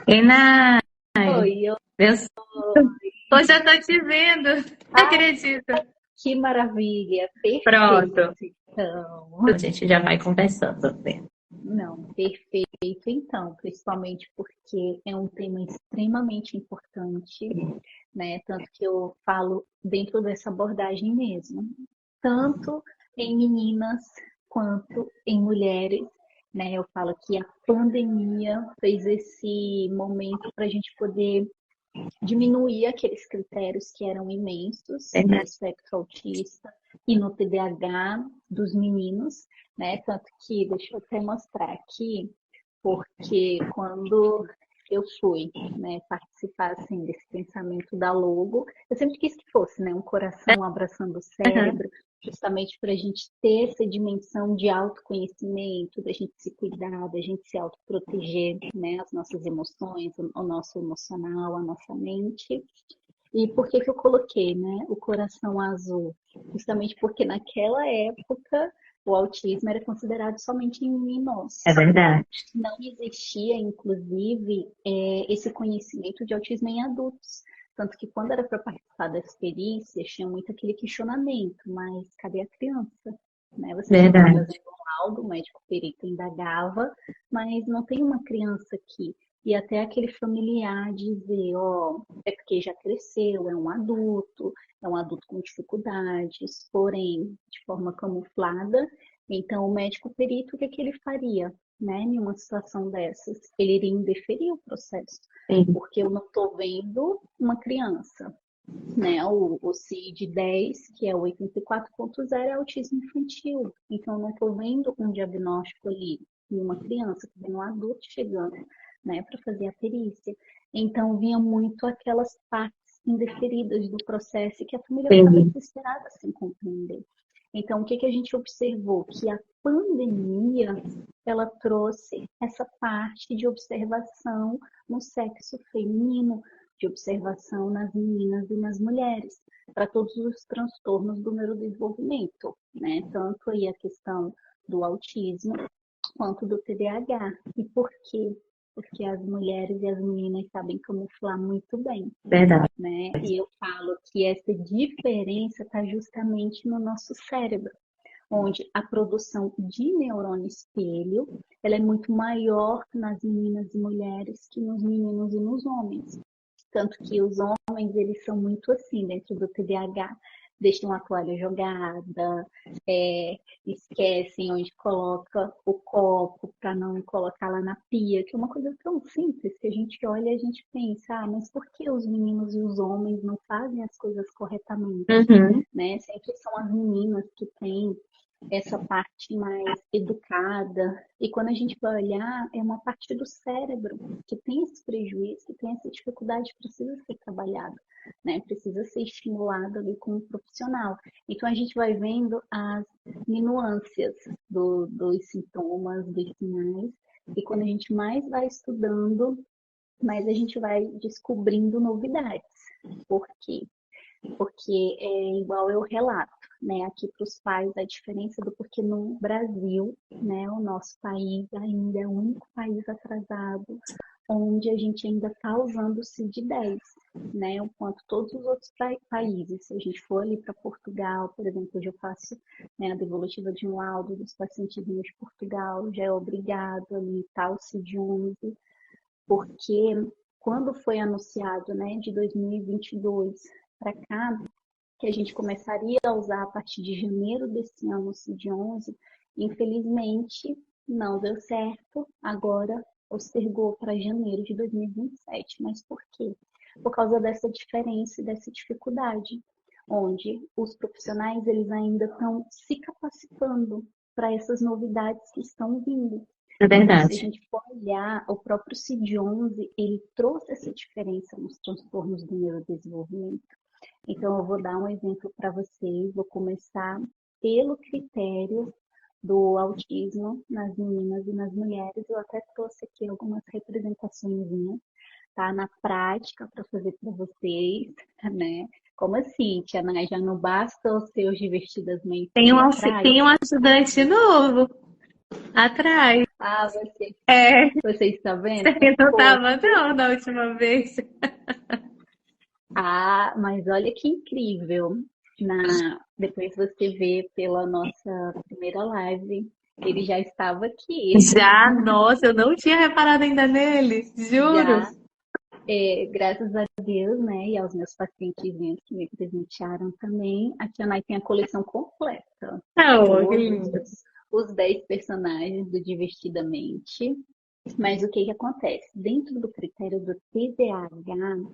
Enai, Oi, eu hoje eu tô te vendo, ah, acredito. que maravilha, perfeito, Pronto, então. a gente já vai conversando, né? Não, perfeito, então, principalmente porque é um tema extremamente importante, né? Tanto que eu falo dentro dessa abordagem mesmo, tanto em meninas quanto em mulheres, né? Eu falo que a pandemia fez esse momento para a gente poder diminuir aqueles critérios que eram imensos no Verdade. espectro autista e no TDAH dos meninos, né? Tanto que, deixa eu até mostrar aqui, porque quando eu fui, né, participar assim desse pensamento da logo, eu sempre quis que fosse, né, um coração abraçando o Aham. cérebro, justamente para a gente ter essa dimensão de autoconhecimento, da gente se cuidar, da gente se autoproteger, né, as nossas emoções, o nosso emocional, a nossa mente. E por que que eu coloquei, né, o coração azul? Justamente porque naquela época o autismo era considerado somente em menores. É verdade. Não existia, inclusive, esse conhecimento de autismo em adultos. Tanto que quando era para participar das perícias, tinha muito aquele questionamento, mas cadê a criança? Né? Você tinha que Verdade. trazer um laudo, o médico perito indagava, mas não tem uma criança aqui. E até aquele familiar dizer, ó, é porque já cresceu, é um adulto com dificuldades, porém, de forma camuflada. Então, o médico perito, o que, que ele faria? Né, em uma situação dessas, ele iria indeferir o processo, Sim. porque eu não estou vendo uma criança, né? O CID-10, que é o 84.0, é autismo infantil, então eu não estou vendo um diagnóstico ali em uma criança, estou vendo um adulto chegando, né, para fazer a perícia. Então vinha muito aquelas partes indeferidas do processo que a família ficava Sim. desesperada sem compreender. Então, o que, que a gente observou? Que a pandemia ela trouxe essa parte de observação no sexo feminino, de observação nas meninas e nas mulheres, para todos os transtornos do neurodesenvolvimento, né? Tanto aí a questão do autismo quanto do TDAH. E por quê? Porque as mulheres e as meninas sabem camuflar muito bem, Verdade. né? E eu falo que essa diferença está justamente no nosso cérebro, onde a produção de neurônio espelho ela é muito maior nas meninas e mulheres que nos meninos e nos homens. Tanto que os homens, eles são muito assim, dentro do TDAH, deixam a toalha jogada, esquecem onde coloca o copo para não colocar lá na pia, que é uma coisa tão simples que a gente olha e a gente pensa, ah, mas por que os meninos e os homens não fazem as coisas corretamente? Uhum. Né? Sempre são as meninas que têm essa parte mais educada. E quando a gente vai olhar, é uma parte do cérebro que tem esse prejuízo, que tem essa dificuldade, precisa ser trabalhada, né? Precisa ser estimulado ali com um profissional. Então a gente vai vendo as nuances dos sintomas, dos sinais, e quando a gente mais vai estudando, mais a gente vai descobrindo novidades. Por quê? Porque é igual eu relato, né, aqui para os pais a diferença do porquê no Brasil, né, o nosso país ainda é o único país atrasado onde a gente ainda está usando o CID-10, né, enquanto todos os outros países, se a gente for ali para Portugal, por exemplo, hoje eu faço, né, a devolutiva de um laudo dos pacientes vindos de Portugal, já é obrigado ali tal CID-11, porque quando foi anunciado, né, de 2022 para cá, que a gente começaria a usar a partir de janeiro desse ano o CID-11, infelizmente não deu certo, agora postergou para janeiro de 2027. Mas por quê? Por causa dessa diferença e dessa dificuldade, onde os profissionais eles ainda estão se capacitando para essas novidades que estão vindo. É Então, se a verdade. gente for olhar, o próprio CID-11, ele trouxe essa diferença nos transtornos do neurodesenvolvimento. Então, eu vou dar um exemplo para vocês. Vou começar pelo critério do autismo nas meninas e nas mulheres. Eu até trouxe aqui algumas representações, tá? Na prática, para fazer para vocês, né? Como assim, Tia Nay? Já não basta os seus de vestidas meio Tem ali um, atrás? tem um ajudante novo atrás. Ah, você, É, você está vendo? você não tava Fosse. não da última vez. Ah, mas olha que incrível. Depois você vê pela nossa primeira live, ele já estava aqui. Já, nossa, eu não tinha reparado ainda nele, juro. Já, graças a Deus, né? E aos meus pacientezinhos que me presentearam também, a Tia Nai tem a coleção completa. Oh, que Todos lindo. os 10 personagens do Divertidamente. Mas o que que acontece? Dentro do critério do TDAH,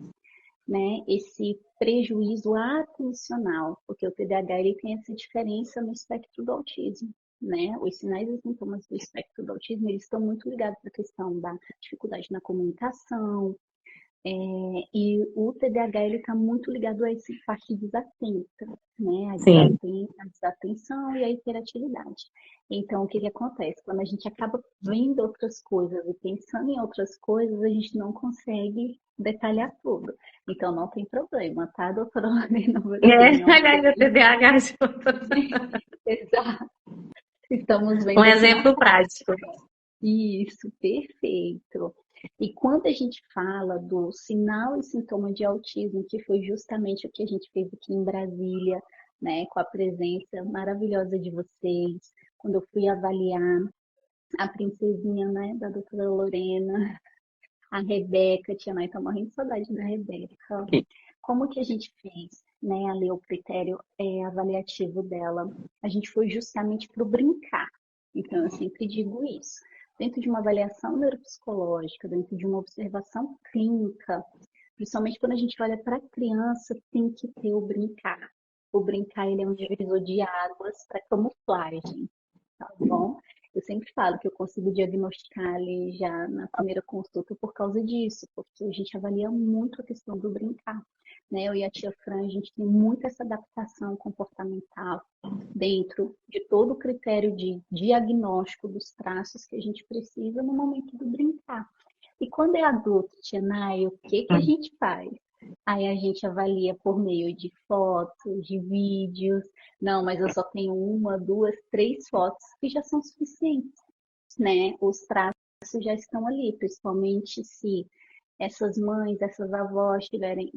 né, esse prejuízo atencional, porque o TDAH ele tem essa diferença no espectro do autismo, né? Os sinais e sintomas do espectro do autismo, eles estão muito ligados à questão da dificuldade na comunicação, e o TDAH ele está muito ligado a essa parte desatenta, né? Sim. A desatenção e a hiperatividade. Então, o que que acontece? Quando a gente acaba vendo outras coisas e pensando em outras coisas, a gente não consegue detalhar tudo. Então, não tem problema, tá, doutora Lorena? Você É, não aliás, o tem. TDAH junto. Exato. Estamos Um vendo aqui na exemplo prático. Isso, perfeito. E quando a gente fala do sinal e sintoma de autismo, que foi justamente o que a gente fez aqui em Brasília, né, com a presença maravilhosa de vocês, quando eu fui avaliar a princesinha, né, da doutora Lorena, a Rebeca, tia Nai tá morrendo de saudade da Rebeca. Como que a gente fez, né, a ler o critério avaliativo dela? A gente foi justamente para o brincar. Então, eu sempre digo isso. Dentro de uma avaliação neuropsicológica, dentro de uma observação clínica, principalmente quando a gente olha para a criança, tem que ter o brincar. O brincar, ele é um divisor de águas para camuflagem, tá bom? Eu sempre falo que eu consigo diagnosticar ali já na primeira consulta por causa disso, porque a gente avalia muito a questão do brincar. Né? Eu e a tia Fran, a gente tem muito essa adaptação comportamental dentro de todo o critério de diagnóstico dos traços que a gente precisa no momento do brincar. E quando é adulto, tia Nai, o que que a gente faz? Aí a gente avalia por meio de fotos, de vídeos. Não, mas eu só tenho uma, duas, três fotos que já são suficientes, né? Os traços já estão ali, principalmente se essas mães, essas avós tiverem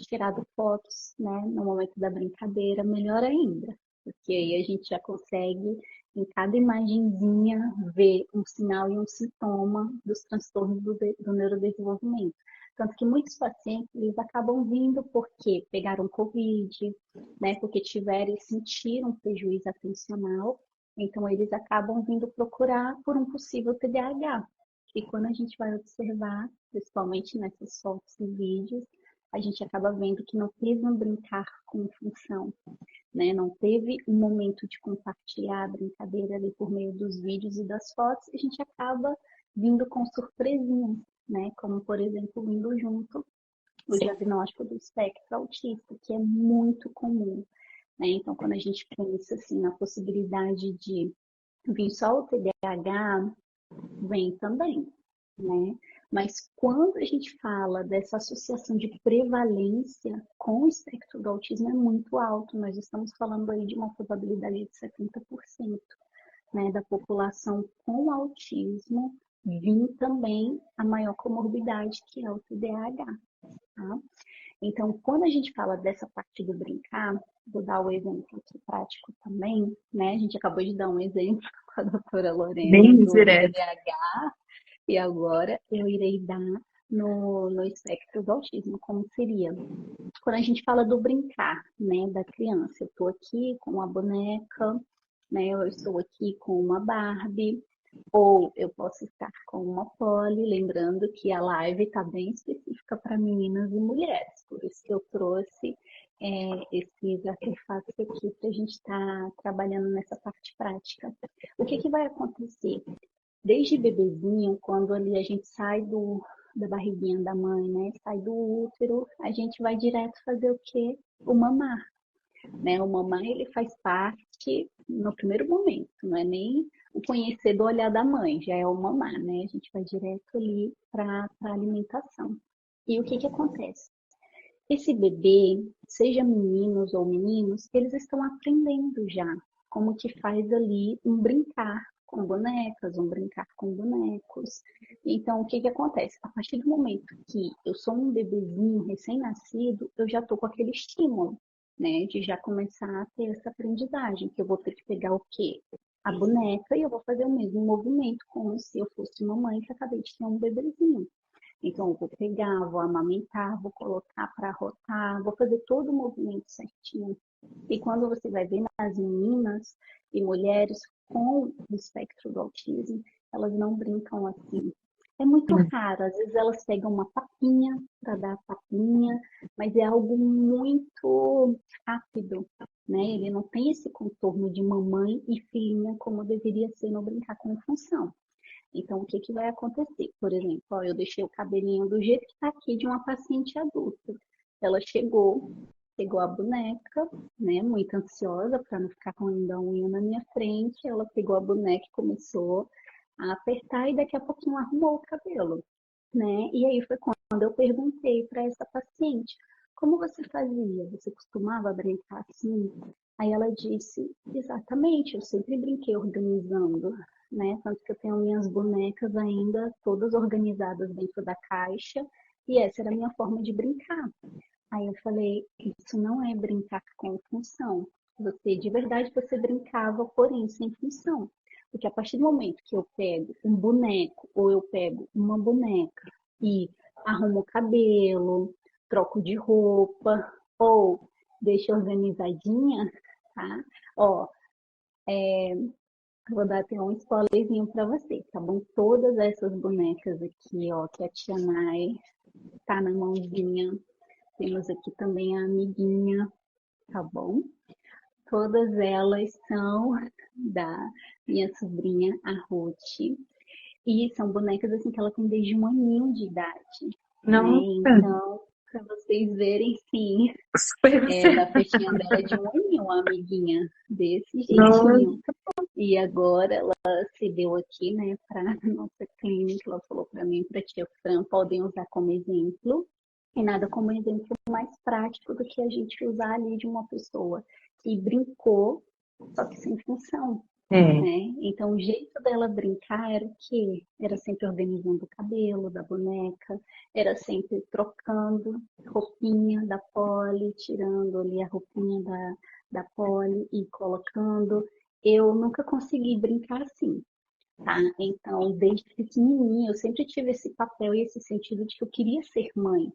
tirado fotos, né, no momento da brincadeira, melhor ainda, porque aí a gente já consegue, em cada imagenzinha, ver um sinal e um sintoma dos transtornos do neurodesenvolvimento. Tanto que muitos pacientes, eles acabam vindo porque pegaram Covid, né, porque tiveram e sentiram prejuízo atencional, então eles acabam vindo procurar por um possível TDAH. E quando a gente vai observar, principalmente nessas fotos e vídeos, a gente acaba vendo que não teve um brincar com função, né? Não teve um momento de compartilhar a brincadeira ali por meio dos vídeos e das fotos, e a gente acaba vindo com surpresinhas, né? Como, por exemplo, vindo junto o Sim. diagnóstico do espectro autista, que é muito comum, né? Então, quando a gente pensa assim na possibilidade de vir só o TDAH, vem também, né? Mas quando a gente fala dessa associação de prevalência com o espectro do autismo é muito alto, nós estamos falando aí de uma probabilidade de 70%, né, da população com autismo vir também a maior comorbidade que é o TDAH, tá? Então, quando a gente fala dessa parte do brincar, vou dar o exemplo aqui prático também, né? A gente acabou de dar um exemplo com a doutora Lorena Bem do direto. TDAH, e agora eu irei dar no espectro do autismo, como seria. Quando a gente fala do brincar, né, da criança, eu estou aqui com uma boneca, né, eu estou aqui com uma Barbie, ou eu posso estar com uma Polly, lembrando que a live está bem específica para meninas e mulheres, por isso que eu trouxe esses artefatos aqui para a gente estar trabalhando nessa parte prática. O que que vai acontecer? Desde bebezinho, quando ali a gente sai da barriguinha da mãe, né? Sai do útero, a gente vai direto fazer o quê? O mamar, né? O mamar, ele faz parte no primeiro momento, não é nem o conhecer do olhar da mãe, já é o mamar, né? A gente vai direto ali para a alimentação. E o que que acontece? Esse bebê, seja meninos ou meninos, eles estão aprendendo já como que faz ali um brincar, com bonecas, vão brincar com bonecos. Então, o que que acontece? A partir do momento que eu sou um bebezinho recém-nascido, eu já estou com aquele estímulo, né? De já começar a ter essa aprendizagem, que eu vou ter que pegar o quê? A boneca e eu vou fazer o mesmo movimento como se eu fosse uma mãe que acabei de ter um bebezinho. Então, eu vou pegar, vou amamentar, vou colocar para rotar, vou fazer todo o movimento certinho. E quando você vai ver nas meninas e mulheres com o espectro do autismo, elas não brincam assim. É muito raro, às vezes elas pegam uma papinha para dar papinha, mas é algo muito rápido, né? Ele não tem esse contorno de mamãe e filhinha como deveria ser no brincar com função. Então, o que que vai acontecer? Por exemplo, ó, eu deixei o cabelinho do jeito que está aqui de uma paciente adulta. Ela chegou, pegou a boneca, né, muito ansiosa para não ficar roendo a unha na minha frente. Ela pegou a boneca e começou a apertar e daqui a pouquinho arrumou o cabelo, né? E aí foi quando eu perguntei para essa paciente, como você fazia? Você costumava brincar assim? Aí ela disse, exatamente, eu sempre brinquei organizando, né? Tanto que eu tenho minhas bonecas ainda todas organizadas dentro da caixa e essa era a minha forma de brincar. Aí eu falei, isso não é brincar com função. Você, de verdade, você brincava, porém sem função. Porque a partir do momento que eu pego um boneco ou eu pego uma boneca e arrumo o cabelo, troco de roupa ou deixo organizadinha, tá? Ó, vou dar até um spoilerzinho para você, tá bom? Todas essas bonecas aqui, ó, que a Tia Nai tá na mãozinha. Temos aqui também a amiguinha, tá bom? Todas elas são da minha sobrinha, a Ruth. E são bonecas assim que ela tem desde 1 aninho de idade, né? Nossa, Então, para vocês verem, sim, super da você. festinha dela de 1 aninho, a amiguinha, desse Nossa, jeitinho. E agora ela se deu aqui, né, para nossa clínica. Ela falou para mim, para a tia Fran, podem usar como exemplo. E nada como exemplo mais prático do que a gente usar ali de uma pessoa que brincou, só que sem função, é. né? Então, o jeito dela brincar era o quê? Era sempre organizando o cabelo da boneca, era sempre trocando roupinha da Polly, tirando ali a roupinha da Polly e colocando. Eu nunca consegui brincar assim, tá? Então, desde pequenininha, eu sempre tive esse papel e esse sentido de que eu queria ser mãe,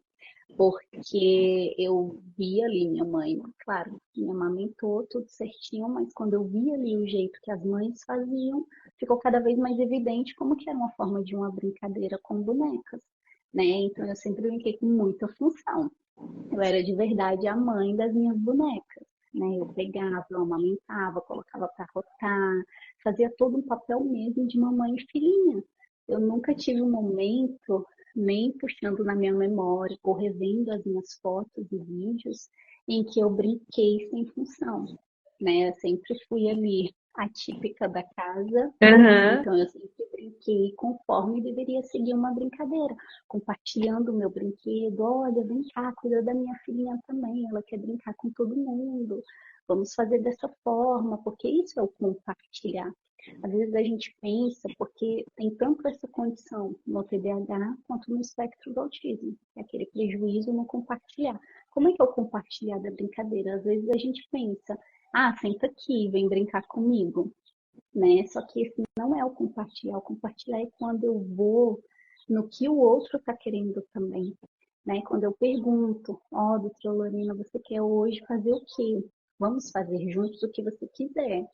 porque eu via ali minha mãe, claro, me amamentou tudo certinho, mas quando eu via ali o jeito que as mães faziam, ficou cada vez mais evidente como que era uma forma de uma brincadeira com bonecas, né? Então eu sempre brinquei com muita função. Eu era de verdade a mãe das minhas bonecas, né? Eu pegava, eu amamentava, colocava para rotar, fazia todo um papel mesmo de mamãe e filhinha. Eu nunca tive um momento, nem puxando na minha memória, ou revendo as minhas fotos e vídeos, em que eu brinquei sem função, né? Eu sempre fui ali a típica da casa, Aham. então eu sempre brinquei conforme deveria seguir uma brincadeira, compartilhando o meu brinquedo. Olha, vem cá, cuida da minha filhinha também, ela quer brincar com todo mundo. Vamos fazer dessa forma, porque isso é o compartilhar. Às vezes a gente pensa, porque tem tanto essa condição no TDAH quanto no espectro do autismo, é aquele prejuízo no compartilhar. Como é que é o compartilhar da brincadeira? Às vezes a gente pensa, ah, senta aqui, vem brincar comigo, né? Só que esse não é o compartilhar. O compartilhar é quando eu vou no que o outro está querendo também, né? Quando eu pergunto, ó, doutora Lorena, você quer hoje fazer o quê? Vamos fazer juntos o que você quiser.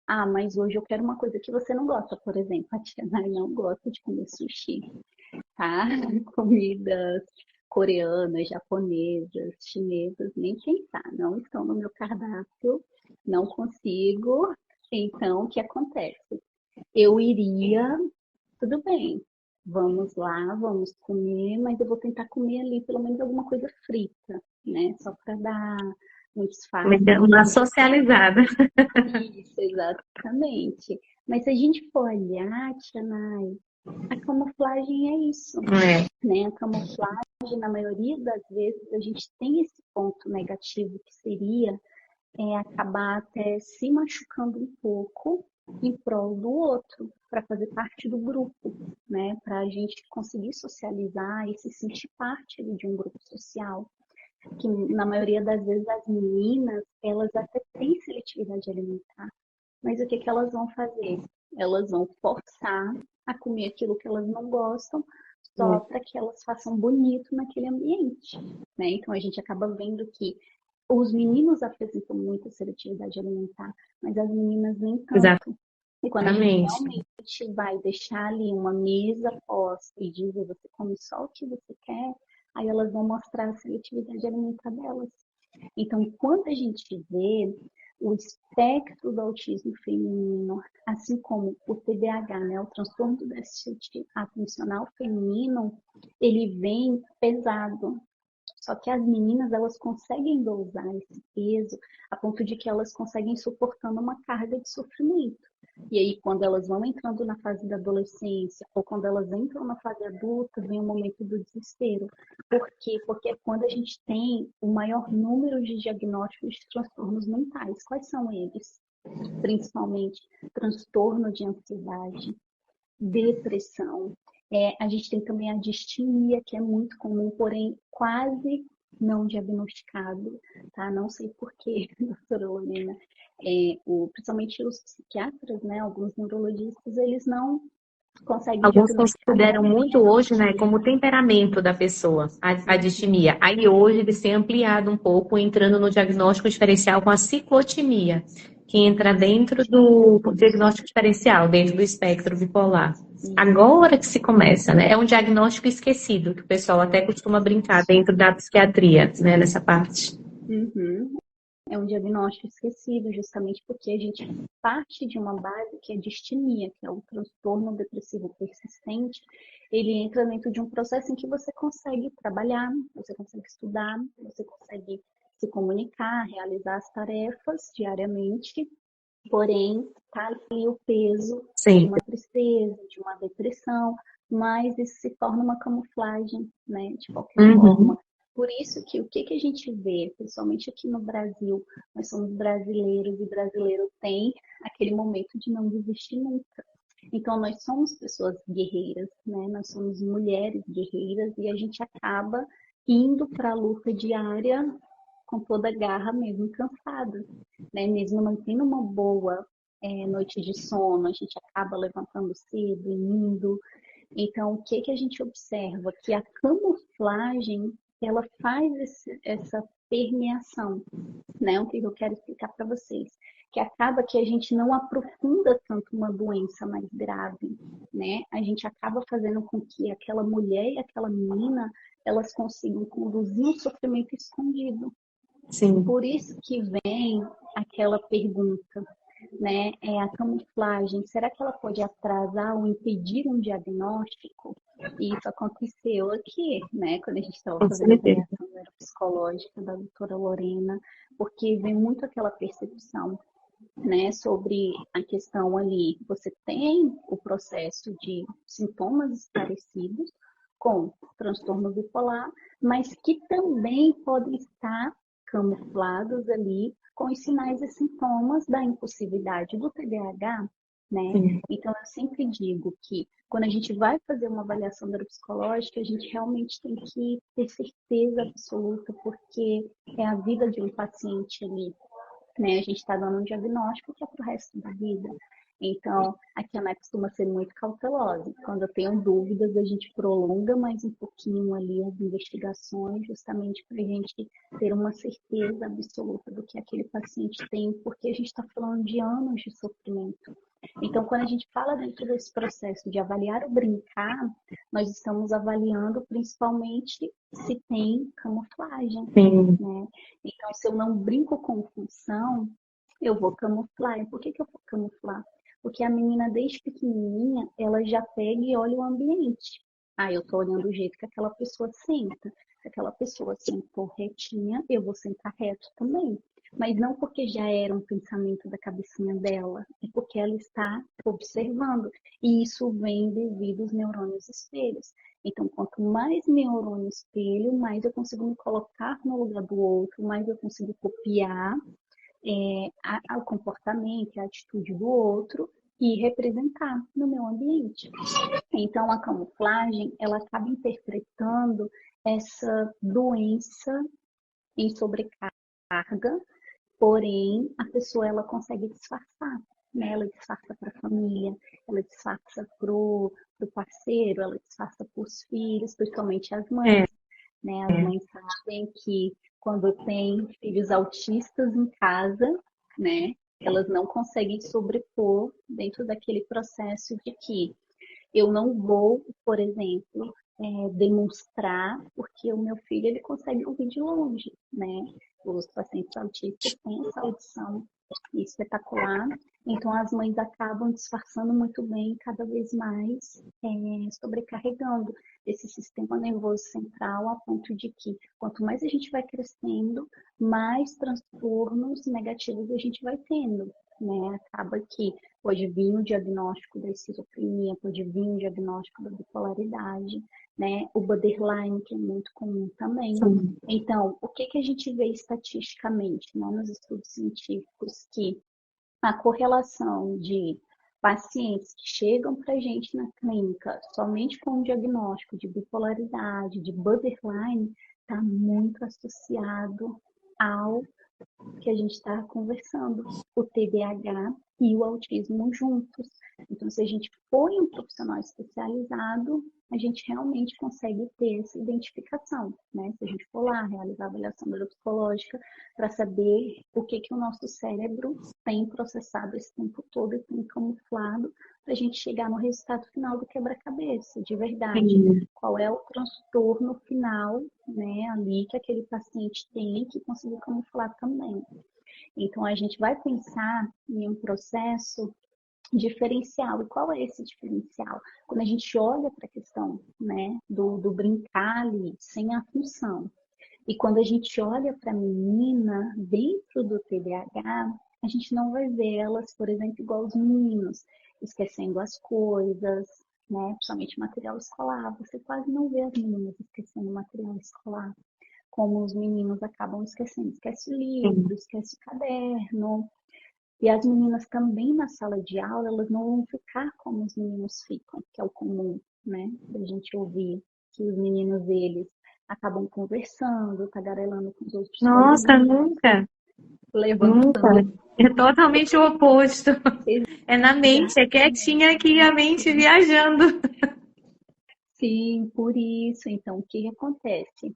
Ah, mas hoje eu quero uma coisa que você não gosta, por exemplo. A tia Nai não gosta de comer sushi, tá? Comidas coreanas, japonesas, chinesas, nem pensar, não estão no meu cardápio, não consigo. Então, o que acontece? Eu iria, tudo bem, vamos lá, vamos comer, mas eu vou tentar comer ali pelo menos alguma coisa frita, né? Só para dar um disfarce Uma ali. socializada. Isso, exatamente. Mas se a gente for olhar, Tia Nai, a camuflagem é isso, É. né? A camuflagem, na maioria das vezes, a gente tem esse ponto negativo que seria acabar até se machucando um pouco, em prol do outro, para fazer parte do grupo, né? Para a gente conseguir socializar e se sentir parte ali de um grupo social. Que na maioria das vezes as meninas, elas até têm seletividade alimentar, mas o que que elas vão fazer? Elas vão forçar a comer aquilo que elas não gostam, só para que elas façam bonito naquele ambiente, né? Então a gente acaba vendo que os meninos apresentam muita seletividade alimentar, mas as meninas nem tanto. E quando a gente Exatamente. realmente vai deixar ali uma mesa posta e dizer você come só o que você quer, aí elas vão mostrar a seletividade alimentar delas. Então, quando a gente vê o espectro do autismo feminino, assim como o TDAH, né, o transtorno do déficit atencional feminino, ele vem pesado. Só que as meninas, elas conseguem dosar esse peso a ponto de que elas conseguem suportando uma carga de sofrimento. E aí, quando elas vão entrando na fase da adolescência, ou quando elas entram na fase adulta, vem o momento do desespero. Por quê? Porque é quando a gente tem o maior número de diagnósticos de transtornos mentais. Quais são eles? Principalmente transtorno de ansiedade, depressão. A gente tem também a distimia, que é muito comum, porém quase não diagnosticado, tá? Não sei porquê, doutora Lorena. Principalmente os psiquiatras, né? Alguns neurologistas, eles não conseguem Alguns diagnosticar consideram também muito a hoje, né, distimia. como o temperamento da pessoa, a distimia. Aí hoje eles têm ampliado um pouco, entrando no diagnóstico diferencial com a ciclotimia, que entra dentro do diagnóstico diferencial, dentro do espectro bipolar. Agora que se começa, né? É um diagnóstico esquecido, que o pessoal até costuma brincar dentro da psiquiatria, né, nessa parte. Uhum. É um diagnóstico esquecido, justamente porque a gente parte de uma base que é distimia, que é o transtorno depressivo persistente. Ele entra dentro de um processo em que você consegue trabalhar, você consegue estudar, você consegue se comunicar, realizar as tarefas diariamente, porém está ali o peso de Sim. uma tristeza, de uma depressão, mas isso se torna uma camuflagem, né, de qualquer Uhum. forma. Por isso que o que que a gente vê, principalmente aqui no Brasil, nós somos brasileiros e brasileiro tem aquele momento de não desistir nunca. Então nós somos pessoas guerreiras, né? Nós somos mulheres guerreiras e a gente acaba indo para a luta diária com toda a garra, mesmo cansada, né? Mesmo não tendo uma boa noite de sono, a gente acaba levantando cedo e indo. Então, o que que a gente observa? Que a camuflagem, ela faz essa permeação, né? O que eu quero explicar para vocês? Que acaba que a gente não aprofunda tanto uma doença mais grave, né? A gente acaba fazendo com que aquela mulher e aquela menina, elas consigam conduzir um sofrimento escondido. Sim. Por isso que vem aquela pergunta, né? A camuflagem, será que ela pode atrasar ou impedir um diagnóstico? E isso aconteceu aqui, né? Quando a gente estava Com fazendo a certeza. avaliação neuropsicológica da doutora Lorena, porque vem muito aquela percepção, né, sobre a questão ali, você tem o processo de sintomas parecidos com transtorno bipolar, mas que também podem estar camuflados ali com os sinais e sintomas da impulsividade do TDAH, né? Sim. Então eu sempre digo que quando a gente vai fazer uma avaliação neuropsicológica, a gente realmente tem que ter certeza absoluta, porque é a vida de um paciente ali, né? A gente está dando um diagnóstico que é para o resto da vida. Então, aqui a ANA costuma ser muito cautelosa. Quando eu tenho dúvidas, a gente prolonga mais um pouquinho ali as investigações, justamente para a gente ter uma certeza absoluta do que aquele paciente tem, porque a gente está falando de anos de sofrimento. Então, quando a gente fala dentro desse processo de avaliar o brincar, nós estamos avaliando principalmente se tem camuflagem, Sim. né? Então, se eu não brinco com função, eu vou camuflar. E por que que eu vou camuflar? Porque a menina, desde pequenininha, ela já pega e olha o ambiente. Ah, eu tô olhando o jeito que aquela pessoa senta. Se aquela pessoa sentou retinha, eu vou sentar reto também. Mas não porque já era um pensamento da cabecinha dela, é porque ela está observando. E isso vem devido aos neurônios espelhos. Então, quanto mais neurônio espelho, mais eu consigo me colocar no lugar do outro, mais eu consigo copiar o comportamento, a atitude do outro, e representar no meu ambiente. Então, a camuflagem, ela acaba interpretando essa doença em sobrecarga, porém, a pessoa, ela consegue disfarçar, né? Ela disfarça para a família, ela disfarça para o parceiro, ela disfarça para os filhos, principalmente as mães, né? As mães sabem que quando tem filhos autistas em casa, né? Elas não conseguem sobrepor dentro daquele processo de que eu não vou, por exemplo, demonstrar, porque o meu filho ele consegue ouvir de longe, né? Os pacientes autistas têm essa audição espetacular, então as mães acabam disfarçando muito bem, cada vez mais sobrecarregando esse sistema nervoso central, a ponto de que quanto mais a gente vai crescendo, mais transtornos negativos a gente vai tendo, né? Acaba que pode vir o diagnóstico da esquizofrenia, pode vir o diagnóstico da bipolaridade, né? O borderline, que é muito comum também. Sim. Então, o que a gente vê estatisticamente, né, nos estudos científicos, que a correlação de pacientes que chegam para a gente na clínica somente com o diagnóstico de bipolaridade, de borderline, está muito associado ao que a gente está conversando, o TDAH e o autismo juntos. Então, se a gente põe um profissional especializado, a gente realmente consegue ter essa identificação, né? Se a gente for lá realizar a avaliação neuropsicológica para saber o que o nosso cérebro tem processado esse tempo todo e tem camuflado, para a gente chegar no resultado final do quebra-cabeça, de verdade. Sim. Qual é o transtorno final, né, ali que aquele paciente tem que conseguir camuflar também. Então, a gente vai pensar em um processo diferencial. E qual é esse diferencial? Quando a gente olha para a questão, né, do brincar ali sem a função, e quando a gente olha para a menina dentro do TDAH, a gente não vai ver elas, por exemplo, igual os meninos, esquecendo as coisas, né? Principalmente material escolar. Você quase não vê as meninas esquecendo material escolar, como os meninos acabam esquecendo. Esquece o livro, esquece o caderno. E as meninas também na sala de aula, elas não vão ficar como os meninos ficam, que é o comum, né? Da gente ouvir que os meninos, eles acabam conversando, tagarelando com os outros Nossa, coleguinhas, nunca. Nunca. levantando. É totalmente o oposto. É na mente, é quietinha aqui a mente viajando. Sim, por isso. Então, o que acontece?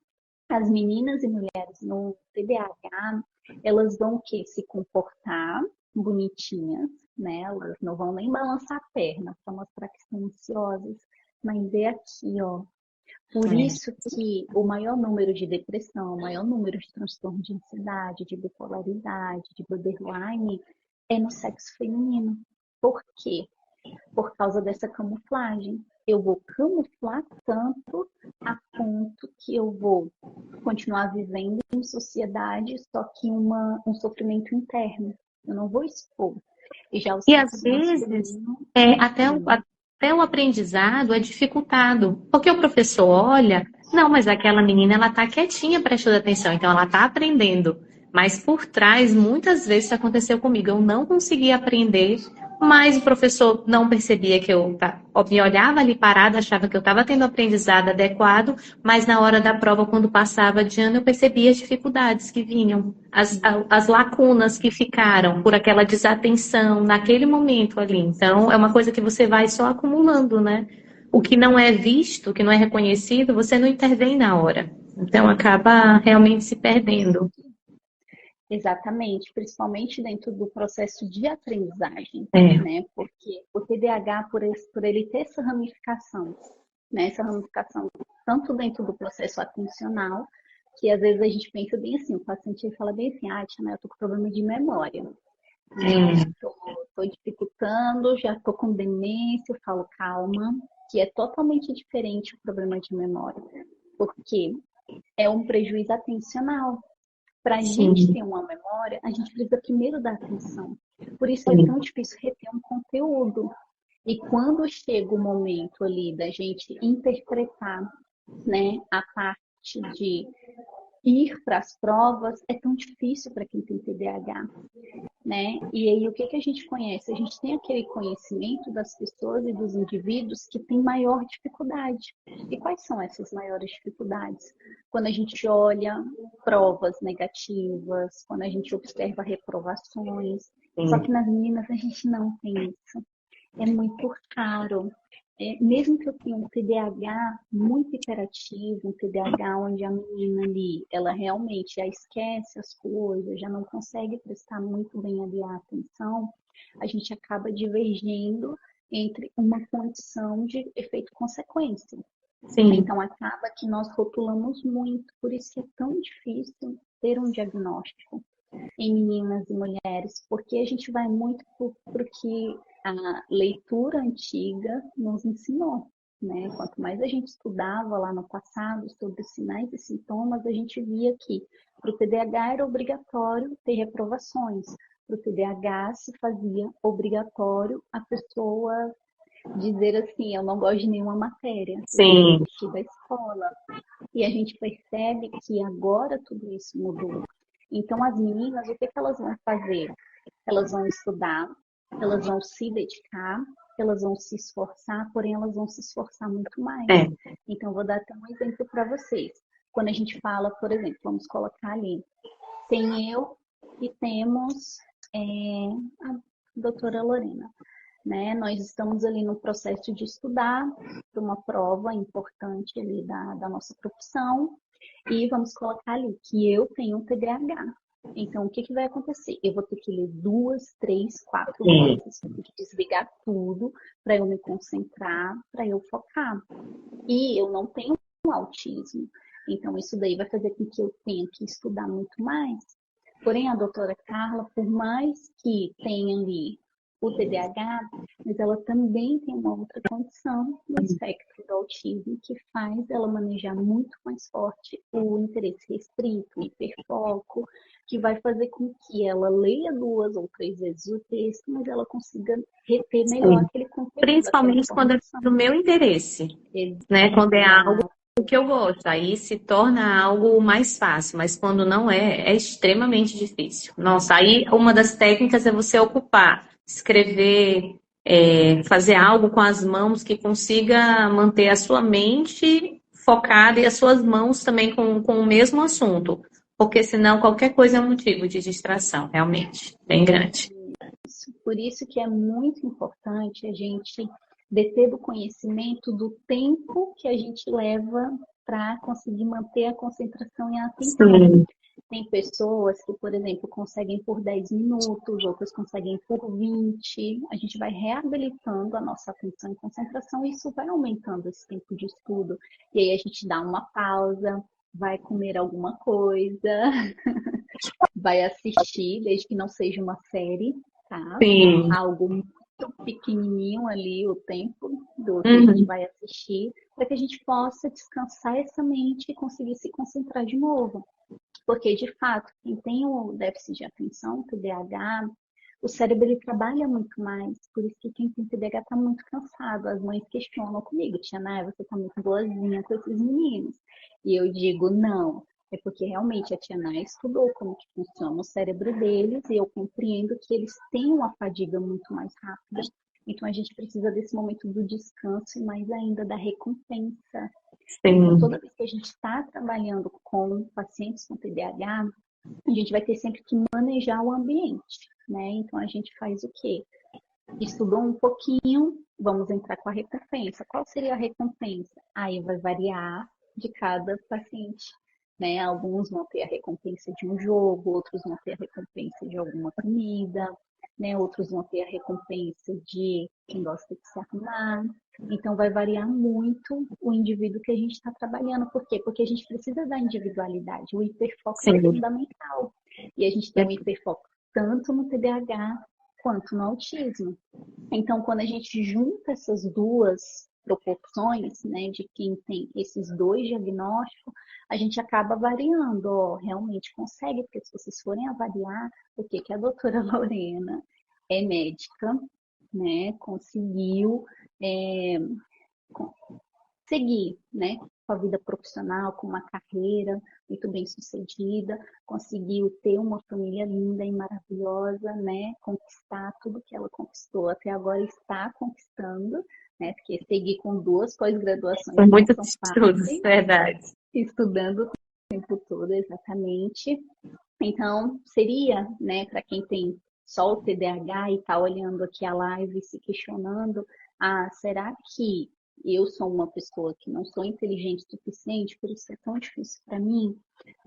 As meninas e mulheres no TDAH, elas vão o quê? Se comportar bonitinhas, né? Elas não vão nem balançar a perna para mostrar que estão ansiosas, mas é aqui, ó. Por isso que o maior número de depressão, o maior número de transtorno de ansiedade, de bipolaridade, de borderline, é no sexo feminino. Por quê? Por causa dessa camuflagem. Eu vou camuflar tanto a ponto que eu vou continuar vivendo em sociedade, só que um sofrimento interno. Eu não vou expor. E já o E às sexo vezes, masculino, até o aprendizado é dificultado. Porque o professor olha, não, mas aquela menina ela está quietinha prestando atenção, então ela está aprendendo. Mas por trás, muitas vezes isso aconteceu comigo. Eu não conseguia aprender, mas o professor não percebia que eu me olhava ali parada, achava que eu estava tendo aprendizado adequado, mas na hora da prova, quando passava de ano, eu percebia as dificuldades que vinham, as lacunas que ficaram por aquela desatenção naquele momento ali. Então, é uma coisa que você vai só acumulando, né? O que não é visto, o que não é reconhecido, você não intervém na hora. Então, acaba realmente se perdendo. exatamente, principalmente dentro do processo de aprendizagem, É. né? Porque o TDAH, por ele ter essa ramificação, né? Essa ramificação tanto dentro do processo atencional, que às vezes a gente pensa bem assim, o paciente fala bem assim, ah, tia, eu tô com problema de memória, né? Tô dificultando, já tô com demência, eu falo, calma, que é totalmente diferente o problema de memória, porque é um prejuízo atencional. Para a gente Sim, ter uma memória, a gente precisa primeiro dar atenção. Por isso é sim. tão difícil reter um conteúdo. E quando chega o momento ali da gente interpretar, né, a parte de ir para as provas, é tão difícil para quem tem TDAH. né? E aí, o que que a gente conhece? A gente tem aquele conhecimento das pessoas e dos indivíduos que têm maior dificuldade. E quais são essas maiores dificuldades? Quando a gente olha provas negativas, quando a gente observa reprovações. Só que Sim, nas meninas a gente não tem isso. É muito raro. Mesmo que eu tenha um TDAH muito hiperativo, um TDAH onde a menina ali, ela realmente já esquece as coisas, já não consegue prestar muito bem ali a atenção, a gente acaba divergindo entre uma condição de efeito-consequência. sim, Então, acaba que nós rotulamos muito, por isso que é tão difícil ter um diagnóstico em meninas e mulheres, porque a gente vai muito para o que a leitura antiga nos ensinou. Né? Quanto mais a gente estudava lá no passado sobre sinais e sintomas, a gente via que para o TDAH era obrigatório ter reprovações. Para o TDAH se fazia obrigatório a pessoa dizer assim, eu não gosto de nenhuma matéria, eu vou sim, desistir da escola. E a gente percebe que agora tudo isso mudou. Então, as meninas, o que que elas vão fazer? Elas vão estudar, elas vão se dedicar, elas vão se esforçar, porém elas vão se esforçar muito mais. é, Então, vou dar até um exemplo para vocês. Quando a gente fala, por exemplo, vamos colocar ali, tem eu e temos a doutora Lorena. Né? Nós estamos ali no processo de estudar para uma prova importante ali da nossa profissão e vamos colocar ali que eu tenho um TDAH. Então, o que, que vai acontecer? Eu vou ter que ler 2, 3, 4 sim. vezes, vou ter que desligar tudo para eu me concentrar, para eu focar. E eu não tenho autismo, então isso daí vai fazer com que eu tenha que estudar muito mais. Porém, a doutora Carla, por mais que tenha ali o TDAH, mas ela também tem uma outra condição no espectro do autismo que faz ela manejar muito mais forte o interesse restrito, o hiperfoco, que vai fazer com que ela leia 2 ou 3 vezes o texto, mas ela consiga reter melhor Sim. aquele conteúdo, aquela Principalmente quando é do informação. meu interesse, né? Quando é algo Exato. que eu gosto, aí se torna algo mais fácil, mas quando não é, é extremamente difícil. Nossa, aí uma das técnicas é você ocupar, escrever, fazer algo com as mãos que consiga manter a sua mente focada e as suas mãos também com o mesmo assunto, porque senão qualquer coisa é um motivo de distração, realmente, bem grande. Por isso que é muito importante a gente deter do conhecimento do tempo que a gente leva para conseguir manter a concentração e a atenção. Sim, Tem pessoas que, por exemplo, conseguem por 10 minutos, outras conseguem por 20. A gente vai reabilitando a nossa atenção e concentração e isso vai aumentando esse tempo de estudo. E aí a gente dá uma pausa, vai comer alguma coisa, vai assistir, desde que não seja uma série, tá? sim. Algo muito pequenininho ali, o tempo do que a gente Uhum. vai assistir, para que a gente possa descansar essa mente e conseguir se concentrar de novo. Porque, de fato, quem tem o déficit de atenção, TDAH, o cérebro ele trabalha muito mais. Por isso que quem tem TDAH está muito cansado. As mães questionam comigo, Tia Nai, você está muito boazinha com esses meninos. E eu digo, não. É porque realmente a Tia Nai estudou como que funciona o cérebro deles e eu compreendo que eles têm uma fadiga muito mais rápida. Então a gente precisa desse momento do descanso e mais ainda da recompensa. Então, Sim, toda vez que a gente está trabalhando com pacientes com TDAH, a gente vai ter sempre que manejar o ambiente, né? Então, a gente faz o quê? Estudou um pouquinho, vamos entrar com a recompensa. Qual seria a recompensa? Aí vai variar de cada paciente, né? Alguns vão ter a recompensa de um jogo, outros vão ter a recompensa de alguma comida, né? Outros vão ter a recompensa de quem gosta de se arrumar. Então, vai variar muito o indivíduo que a gente está trabalhando. Por quê? Porque a gente precisa da individualidade. O hiperfoco é sim. fundamental. E a gente tem um hiperfoco tanto no TDAH quanto no autismo. Então, quando a gente junta essas duas proporções, né, de quem tem esses dois diagnósticos, a gente acaba variando, ó, realmente consegue, porque se vocês forem avaliar o que que a doutora Lorena é médica, né, conseguiu é, seguir, né, com a vida profissional, com uma carreira muito bem sucedida, conseguiu ter uma família linda e maravilhosa, né? Conquistar tudo que ela conquistou até agora, está conquistando, né? Porque seguir com 2 pós-graduações São não muitos são estudos, fáceis, verdade. estudando o tempo todo, exatamente. Então, seria, né, para quem tem só o TDAH e está olhando aqui a live e se questionando, será que eu sou uma pessoa que não sou inteligente o suficiente, por isso é tão difícil para mim?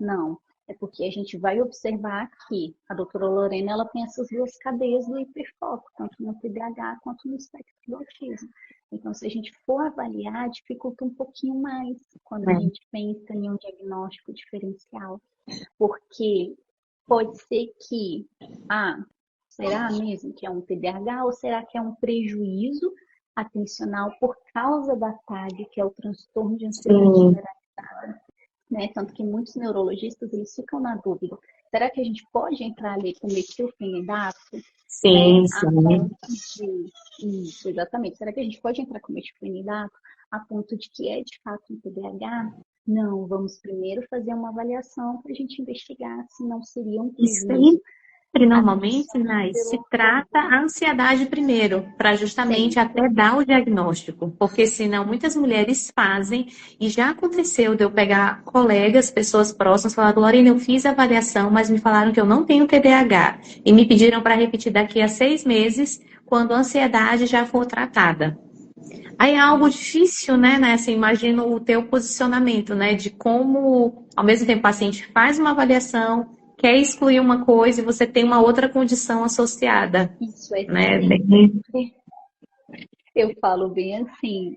Não, é porque a gente vai observar que a doutora Lorena, ela tem essas 2 cadeias do hiperfoco, tanto no TDAH quanto no espectro do autismo. Então, se a gente for avaliar, dificulta um pouquinho mais quando a É. gente pensa em um diagnóstico diferencial. Porque pode ser que, será mesmo que é um TDAH ou será que é um prejuízo atencional por causa da TAG, que é o transtorno de ansiedade Sim, generalizada, né? Tanto que muitos neurologistas, eles ficam na dúvida, será que a gente pode entrar ali com metilfenidato, né? sim, A sim. ponto de... Isso, exatamente. Será que a gente pode entrar com metilfenidato a ponto de que é de fato um TDAH? Não, vamos primeiro fazer uma avaliação para a gente investigar se não seria um E prejuízo sempre, normalmente, atencional Nai, se pelo trata a ansiedade primeiro, para justamente sempre. até dar o diagnóstico, porque senão muitas mulheres fazem, e já aconteceu de eu pegar colegas, pessoas próximas, falar, Lorena, eu fiz a avaliação, mas me falaram que eu não tenho TDAH, e me pediram para repetir daqui a 6 meses, quando a ansiedade já for tratada. Aí é algo difícil, né? Assim, imagino o teu posicionamento, né? De como, ao mesmo tempo, o paciente faz uma avaliação, quer excluir uma coisa e você tem uma outra condição associada, Isso é né? sempre. Eu falo bem assim,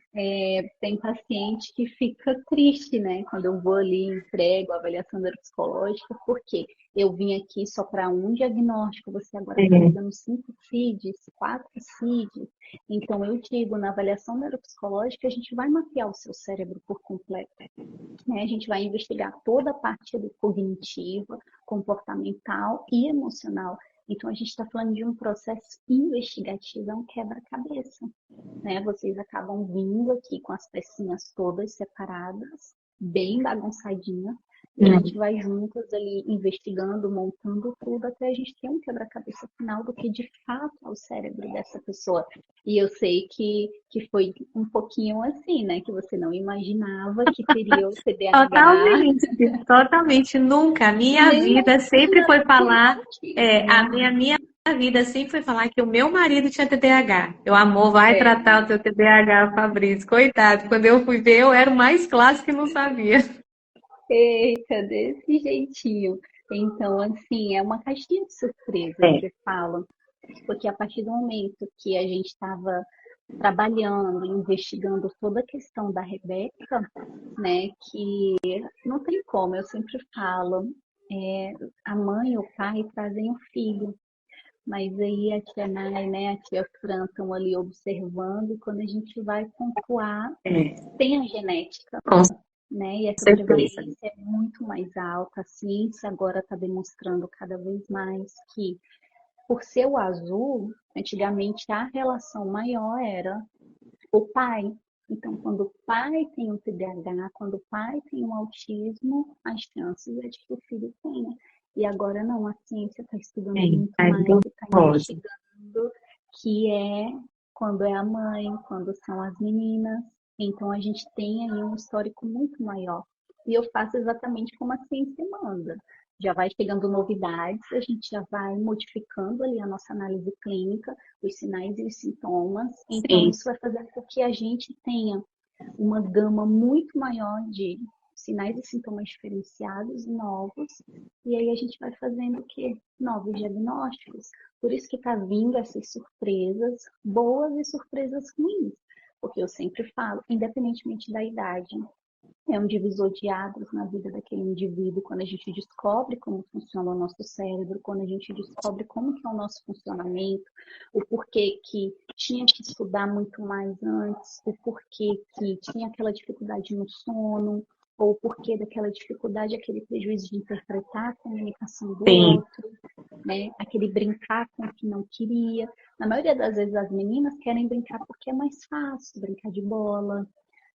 tem paciente que fica triste, né? Quando eu vou ali e entrego a avaliação neuropsicológica, porque eu vim aqui só para um diagnóstico, você agora está me É, dando 5 CIDs, 4 CIDs. Então, eu digo, na avaliação neuropsicológica, a gente vai mapear o seu cérebro por completo, né? A gente vai investigar toda a parte cognitiva, comportamental e emocional. Então, a gente está falando de um processo investigativo, é um quebra-cabeça, né? Vocês acabam vindo aqui com as pecinhas todas separadas, bem bagunçadinha, e a gente vai juntas ali investigando, montando tudo, até a gente ter um quebra-cabeça final do que de fato é o cérebro dessa pessoa. E eu sei que foi um pouquinho assim, né? Que você não imaginava que teria o TDAH, totalmente, totalmente. Nunca. A minha nem vida sempre imaginava foi que teria falar, a autismo. minha vida sempre foi falar que o meu marido tinha TDAH. Meu amor, vai É, tratar o teu TDAH, Fabrício. Coitado, quando eu fui ver, eu era o mais clássico e não sabia. eita, desse jeitinho. Então, assim, é uma caixinha de surpresas É. que falam. Porque a partir do momento que a gente estava trabalhando, investigando toda a questão da Rebeca, né, que não tem como, eu sempre falo, a mãe e o pai trazem o filho, mas aí a tia Nay, né, a tia Fran estão ali observando, e quando a gente vai pontuar, É, tem a genética, com né, e essa certeza. prevalência é muito mais alta, a ciência agora está demonstrando cada vez mais que por ser o azul, antigamente a relação maior era o pai. Então, quando o pai tem um TDAH, quando o pai tem um autismo, as chances é de que o filho tenha. E agora não, a ciência está estudando Tem, muito tá mais e está rosa. investigando que é quando é a mãe, quando são as meninas. Então, a gente tem aí um histórico muito maior. E eu faço exatamente como a ciência manda. Já vai chegando novidades, a gente já vai modificando ali a nossa análise clínica, os sinais e os sintomas. Então, Sim, isso vai fazer com que a gente tenha uma gama muito maior de sinais e sintomas diferenciados, novos, e aí a gente vai fazendo o quê? Novos diagnósticos. Por isso que está vindo essas surpresas boas e surpresas ruins. Porque eu sempre falo, independentemente da idade, é um divisor de águas na vida daquele indivíduo quando a gente descobre como funciona o nosso cérebro, quando a gente descobre como que é o nosso funcionamento, o porquê que tinha que estudar muito mais antes, o porquê que tinha aquela dificuldade no sono, ou o porquê daquela dificuldade, aquele prejuízo de interpretar a comunicação do sim, outro, né? Aquele brincar com o que não queria. Na maioria das vezes as meninas querem brincar porque é mais fácil, brincar de bola,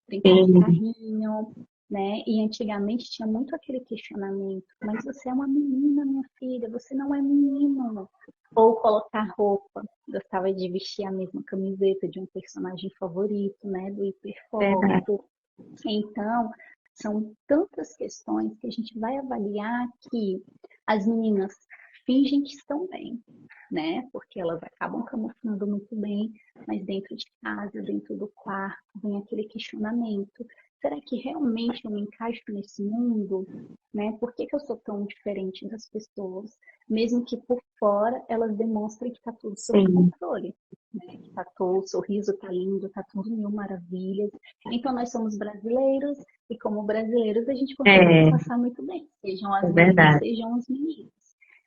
brincar de sim. carrinho, né? E antigamente tinha muito aquele questionamento, mas você é uma menina, minha filha, você não é menino. Ou colocar roupa, gostava de vestir a mesma camiseta de um personagem favorito, né? Do Verdade. hiperfoco. Então, são tantas questões que a gente vai avaliar que as meninas fingem que estão bem, né? Porque elas acabam camuflando muito bem, mas dentro de casa, dentro do quarto, vem aquele questionamento. Será que realmente eu me encaixo nesse mundo? Né? Por que eu sou tão diferente das pessoas? Mesmo que por fora elas demonstrem que está tudo sob Sim. controle. Né? Que tá todo, o sorriso está lindo, está tudo mil maravilhas. Então nós somos brasileiros e como brasileiros a gente consegue É, disfarçar muito bem. Sejam as é meninas, verdade. sejam os meninos.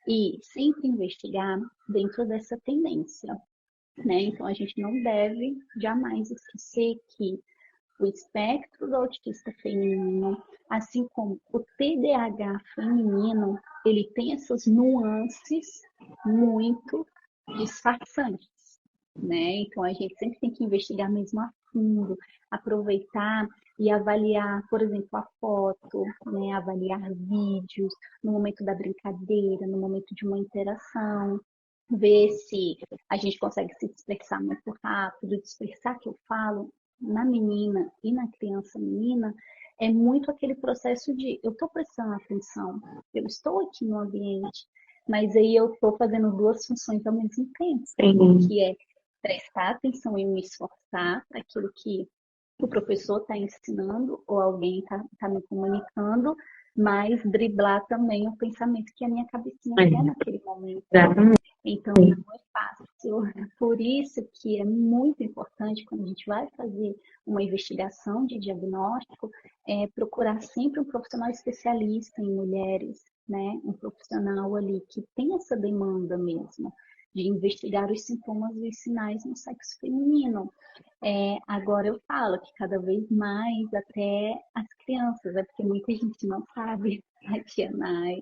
E sempre investigar dentro dessa tendência. Né? Então a gente não deve jamais esquecer que o espectro do autista feminino, assim como o TDAH feminino, ele tem essas nuances muito disfarçantes, né? Então a gente sempre tem que investigar mesmo a fundo, aproveitar e avaliar, por exemplo, a foto, né? Avaliar vídeos no momento da brincadeira, no momento de uma interação, ver se a gente consegue se dispersar muito rápido, dispersar que eu falo na menina e na criança menina é muito aquele processo de eu estou prestando atenção, eu estou aqui no ambiente, mas aí eu estou fazendo duas funções ao mesmo tempo, Sim. que é prestar atenção e me esforçar para aquilo que o professor está ensinando ou alguém está me comunicando, mas driblar também o pensamento que a minha cabecinha É, quer naquele momento. exatamente. Então, não é fácil. Por isso que é muito importante, quando a gente vai fazer uma investigação de diagnóstico, procurar sempre um profissional especialista em mulheres, né? Um profissional ali que tem essa demanda mesmo de investigar os sintomas e os sinais no sexo feminino. Agora eu falo que cada vez mais até as crianças, é porque muita gente não sabe, a tia Nai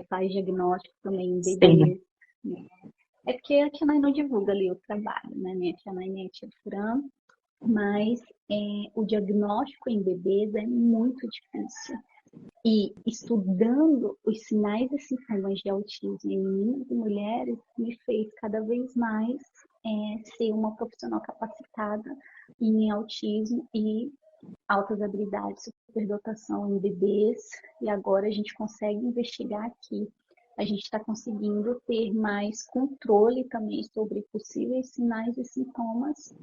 faz diagnóstico também em Sim. bebês, né? É porque a tia Nai não divulga ali o trabalho, né? Nem a tia Nai nem a tia Fran, mas o diagnóstico em bebês é muito difícil. E estudando os sinais e sintomas de autismo em meninas e mulheres me fez cada vez mais ser uma profissional capacitada em autismo e altas habilidades, superdotação em bebês. E agora a gente consegue investigar aqui. A gente está conseguindo ter mais controle também sobre possíveis sinais e sintomas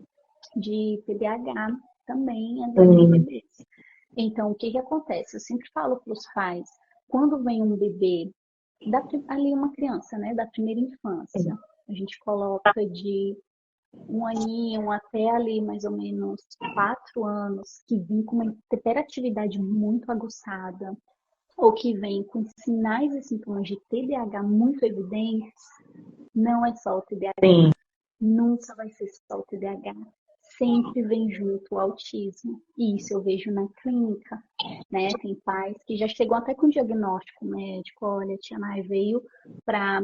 de TDAH também ali em Sim. bebês. Então, o que que acontece? Eu sempre falo para os pais, quando vem um bebê, ali uma criança, né, da primeira infância, a gente coloca de um aninho até ali mais ou menos 4 anos, que vem com uma hiperatividade muito aguçada, ou que vem com sinais e sintomas de TDAH muito evidentes, não é só o TDAH. Sim. Nunca vai ser só o TDAH. Sempre vem junto o autismo. E isso eu vejo na clínica, né? Tem pais que já chegam até com diagnóstico médico. Olha, a tia Nai veio para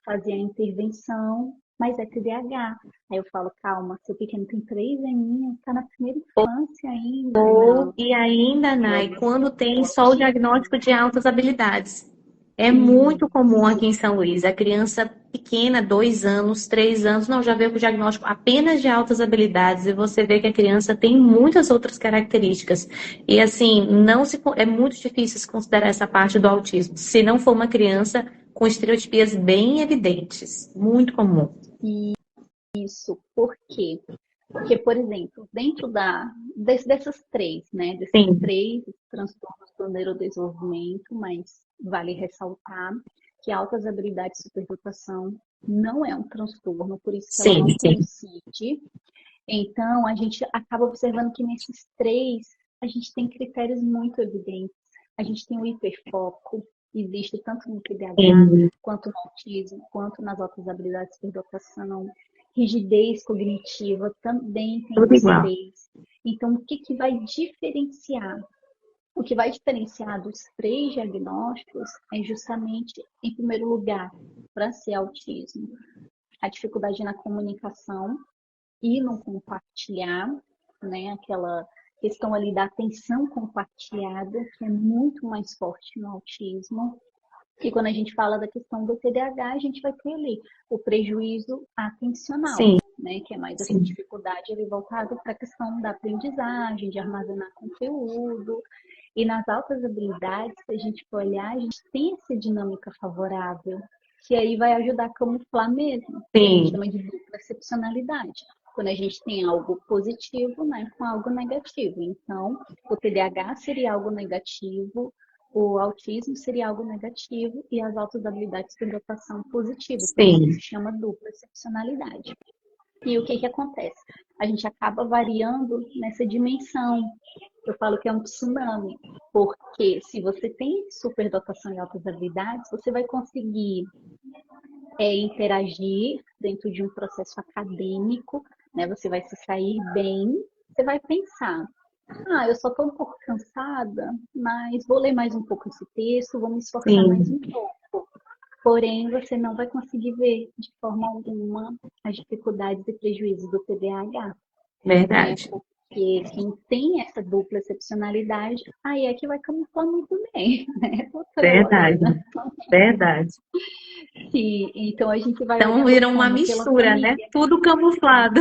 fazer a intervenção, mas é TDAH. Aí eu falo, calma, seu pequeno tem 3 aninhos, está na primeira infância ainda. Não, E ainda, é Nai, quando o tem só o autismo. diagnóstico de altas habilidades. É muito comum Isso. aqui em São Luís. A criança pequena, 2 anos, 3 anos, não, já veio com o diagnóstico apenas de altas habilidades. E você vê que a criança tem muitas outras características. E assim, não se, é muito difícil se considerar essa parte do autismo, se não for uma criança com estereotipias bem evidentes. Muito comum. Isso. Por quê? Porque, por exemplo, dentro dessas três, né? Desses Sim, três transtornos do neurodesenvolvimento, mas vale ressaltar que altas habilidades de superdotação não é um transtorno, por isso que ela sim, não sim. coincide. Então, a gente acaba observando que nesses três, a gente tem critérios muito evidentes. A gente tem o hiperfoco, existe tanto no TDAH, Sim. quanto no autismo, quanto nas altas habilidades de superdotação. Rigidez cognitiva também tem Tudo nos igual. três. Então, o que, que vai diferenciar? O que vai diferenciar dos três diagnósticos é justamente, em primeiro lugar, para ser autismo, a dificuldade na comunicação e no compartilhar, né, questão ali da atenção compartilhada, que é muito mais forte no autismo. E quando a gente fala da questão do TDAH, a gente vai ter ali o prejuízo atencional, Sim, né? Que é mais essa sim, dificuldade ali voltada para a questão da aprendizagem, de armazenar conteúdo. E nas altas habilidades, se a gente for olhar, a gente tem essa dinâmica favorável, que aí vai ajudar a camuflar mesmo, que a gente sim, chama de dupla excepcionalidade. Quando a gente tem algo positivo, né, com algo negativo. Então, o TDAH seria algo negativo, o autismo seria algo negativo e as altas habilidades de dotação positiva. Por isso que sim, se chama dupla excepcionalidade. E o que acontece? A gente acaba variando nessa dimensão. Eu falo que é um tsunami, porque se você tem superdotação e altas habilidades, você vai conseguir interagir dentro de um processo acadêmico, né? Você vai se sair bem, você vai pensar, eu só estou um pouco cansada, mas vou ler mais um pouco esse texto, vou me esforçar mais sim, um pouco. Porém, você não vai conseguir ver de forma alguma as dificuldades e prejuízos do TDAH, né? verdade, Porque quem tem essa dupla excepcionalidade, aí é que vai camuflar muito bem, né, doutora verdade, Lorena? verdade. Sim, então a gente vai Então olhando viram uma como pela mistura, né? família. Tudo camuflado.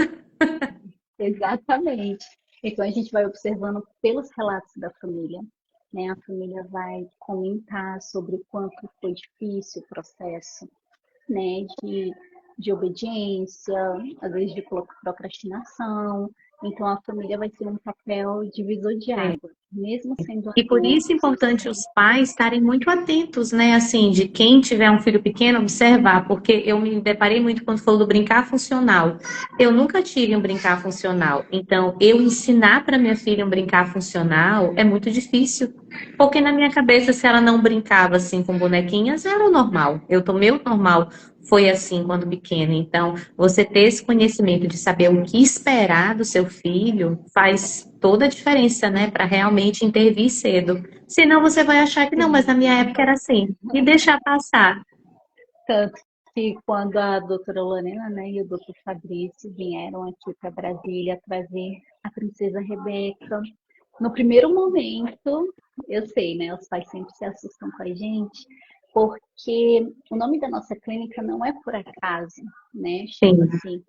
Exatamente. Então a gente vai observando pelos relatos da família, né? A família vai comentar sobre o quanto foi difícil o processo, né? De obediência, às vezes de procrastinação. Então a família vai ter um papel divisor de água, mesmo sendo E por isso é adultos. importante os pais estarem muito atentos, né? Assim, de quem tiver um filho pequeno, observar, porque eu me deparei muito quando falou do brincar funcional. Eu nunca tive um brincar funcional. Então, eu ensinar para minha filha um brincar funcional é muito difícil. Porque na minha cabeça, se ela não brincava assim com bonequinhas, era o normal. Meu normal foi assim quando pequena. Então, você ter esse conhecimento de saber o que esperar do seu filho faz toda a diferença, né? Para realmente intervir cedo. Senão você vai achar que não, mas na minha época era assim. E deixar passar. Tanto que quando a doutora Lorena, né, e o doutor Fabrício vieram aqui para Brasília trazer a princesa Rebeca, no primeiro momento, eu sei, né, os pais sempre se assustam com a gente, porque o nome da nossa clínica não é por acaso, né, Sim, chama-se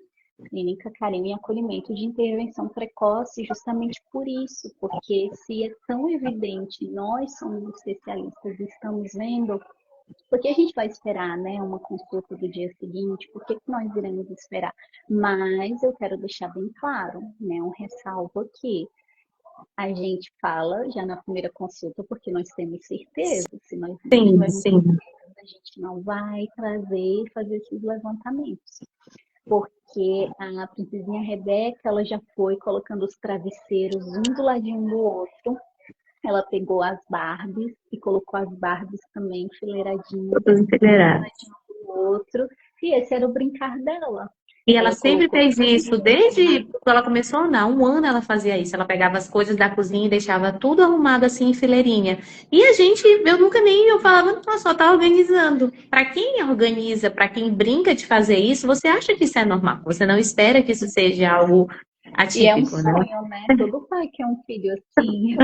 Clínica Carinho e Acolhimento de Intervenção Precoce, justamente por isso, porque se é tão evidente, nós somos especialistas e estamos vendo, porque a gente vai esperar, né, uma consulta do dia seguinte, por que nós iremos esperar? Mas eu quero deixar bem claro, né, um ressalvo aqui. A gente fala já na primeira consulta porque nós temos certeza. Se nós não sim, tivermos sim. certeza, a gente não vai trazer e fazer esses levantamentos. Porque a princesinha Rebeca, ela já foi colocando os travesseiros um do ladinho do outro. Ela pegou as Barbies e colocou as Barbies também enfileiradinhas, Todos um do enfileirados. ladinho do outro. E esse era o brincar dela. E ela Ela sempre colocou fez todos isso, os desde brinquedos. quando ela começou a andar, 1 ano ela fazia isso. Ela pegava as coisas da cozinha e deixava tudo arrumado assim em fileirinha. E a gente, eu nunca nem, eu falava, nossa, só tá organizando. Para quem organiza, para quem brinca de fazer isso, você acha que isso é normal. Você não espera que isso seja algo E é um atípico, né? sonho, né? Todo pai quer um filho assim,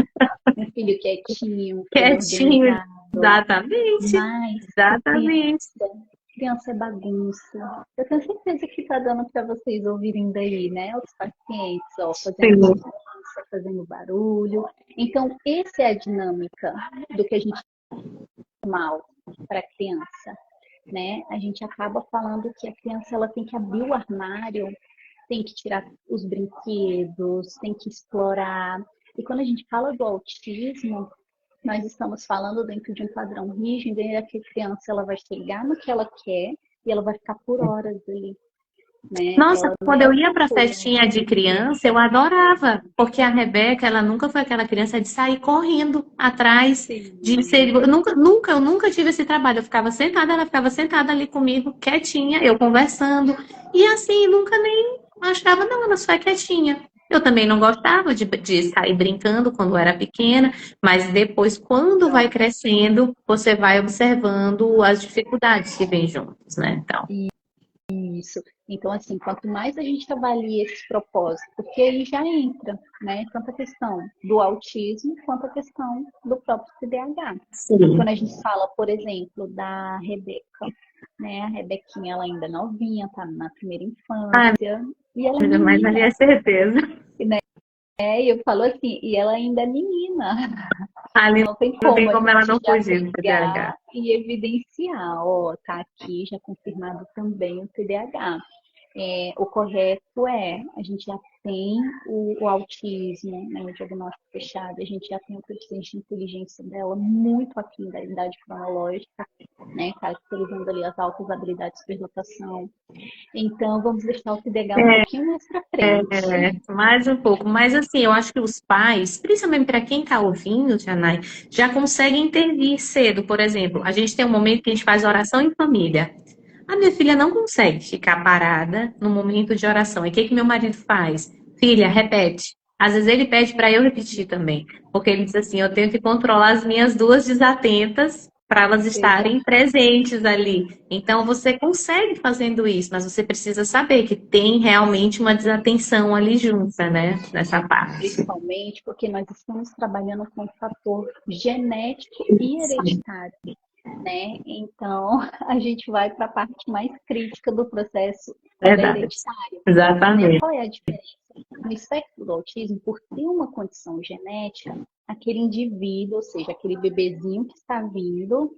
um filho quietinho, um filho Quietinho, organizado. exatamente, Mas exatamente. criança é bagunça. Eu tenho certeza que tá dando para vocês ouvirem daí, né? Os pacientes, ó, fazendo Sim, bagunça, fazendo barulho. Então, essa é a dinâmica do que a gente mal para a criança, né? A gente acaba falando que a criança ela tem que abrir o armário, tem que tirar os brinquedos, tem que explorar. E quando a gente fala do autismo, nós estamos falando dentro de um padrão rígido, em que a criança ela vai chegar no que ela quer e ela vai ficar por horas ali, né? nossa, Ela quando eu leva ia para coisas. festinha de criança, eu adorava, porque a Rebeca, ela nunca foi aquela criança de sair correndo atrás, de ser, Sim. eu nunca tive esse trabalho. Eu ficava sentada, ela ficava sentada ali comigo, quietinha, eu conversando, e assim, nunca nem achava, não, ela só é quietinha. Eu também não gostava de sair brincando quando eu era pequena, mas depois, quando vai crescendo, você vai observando as dificuldades que vêm juntos, né? Então. Isso. Então, assim, quanto mais a gente avalia esse propósito, porque aí já entra, né, tanto a questão do autismo quanto a questão do próprio TDAH. Sim. Quando a gente fala, por exemplo, da Rebeca, né, a Rebequinha, ela ainda é novinha, tá na primeira Ah, infância, e ela é mas ali é menina, certeza. né? E eu falo assim, e ela ainda é menina. Ali Não tem não tem como a como ela gente não já fugir do TDAH. pegar e evidenciar, ó, tá aqui já confirmado também o TDAH. O correto é, a gente já tem o autismo, né, o diagnóstico fechado, a gente já tem o coeficiente de inteligência dela muito aquém da idade cronológica, né, caracterizando ali as altas habilidades de superdotação. Então, vamos deixar o TDAH um pouquinho mais para frente. Mais um pouco. Mas assim, eu acho que os pais, principalmente para quem está ouvindo, Janai, já conseguem intervir cedo. Por exemplo, a gente tem um momento que a gente faz oração em família. A minha filha não consegue ficar parada no momento de oração. E o que que meu marido faz? Filha, repete. Às vezes ele pede para eu repetir também, porque ele diz assim: eu tenho que controlar as minhas duas desatentas para elas estarem Exato. presentes ali. Então você consegue fazendo isso, mas você precisa saber que tem realmente uma desatenção ali junta, né? Nessa parte. Principalmente porque nós estamos trabalhando com um fator genético e Sim, hereditário, né? Então, a gente vai para a parte mais crítica do processo, que é da verdade. hereditária, né? Exatamente. Qual é a diferença? No espectro do autismo, por ter uma condição genética, aquele indivíduo, ou seja, aquele bebezinho que está vindo,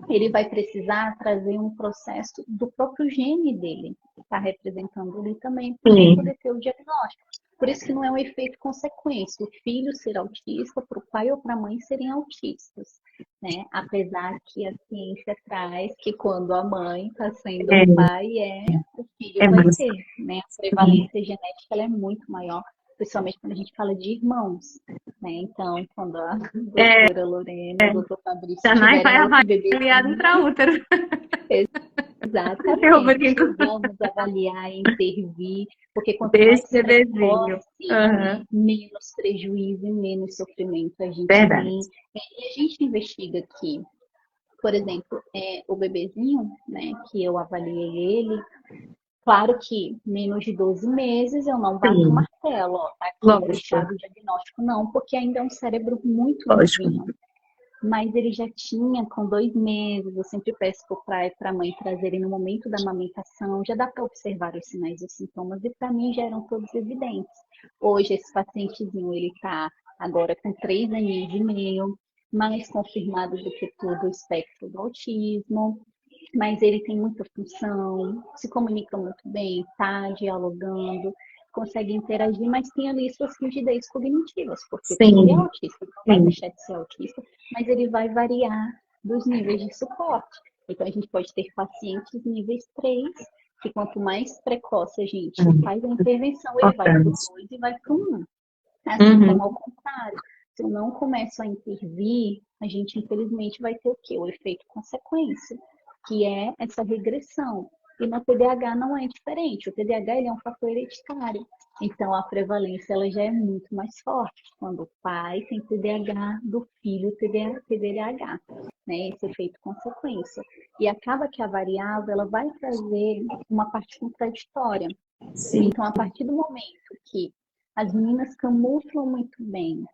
ele vai precisar trazer um processo do próprio gene dele, está representando ali também, para a gente Sim, poder ter o diagnóstico. Por isso que não é um efeito consequência, o filho ser autista, para o pai ou para a mãe serem autistas, né? Apesar que a ciência traz que quando a mãe está sendo o é, pai, o filho é vai mais. ser, né? A prevalência genética ela é muito maior, principalmente quando a gente fala de irmãos, né? Então, quando a É, doutora Lorena, o doutor Fabrício Janai vai tiverem outro avaliar bebezinho, intraútero. Eu exatamente, brinco. vamos avaliar, intervir, porque quanto Desse mais bebezinho. precoce, Aham. menos prejuízo e menos sofrimento a gente Verdade. tem. E a gente investiga aqui, por exemplo, o bebezinho, né, que eu avaliei ele, claro que menos de 12 meses eu não bato o Sim, martelo, ó, tá aqui lógico, fechado o diagnóstico, não, porque ainda é um cérebro muito lógico. novinho. Mas ele já tinha com 2 meses, eu sempre peço para o pai e para a mãe trazerem no momento da amamentação, já dá para observar os sinais e os sintomas, e para mim já eram todos evidentes. Hoje esse pacientezinho, ele está agora com 3 aninhos e meio, mais confirmado do que todo o espectro do autismo, mas ele tem muita função, se comunica muito bem, está dialogando, consegue interagir, mas tem ali suas rigidez cognitivas, porque ele é Sim, autista, ele não vai sim. deixar de ser autista, mas ele vai variar dos níveis de suporte. Então, a gente pode ter pacientes níveis 3, que quanto mais precoce a gente faz a intervenção, ele vai para o Importante. 2 e vai para o 1. Assim como Uhum. ao contrário. Se eu não começo a intervir, a gente infelizmente vai ter o quê? O efeito consequência, que é essa regressão. E no TDAH não é diferente. O TDAH ele é um fator hereditário. Então a prevalência ela já é muito mais forte quando o pai tem TDAH do filho TDAH, né? Esse efeito consequência. E acaba que a variável ela vai trazer uma parte contraditória. Sim, Então a partir do momento que as meninas camuflam muito bem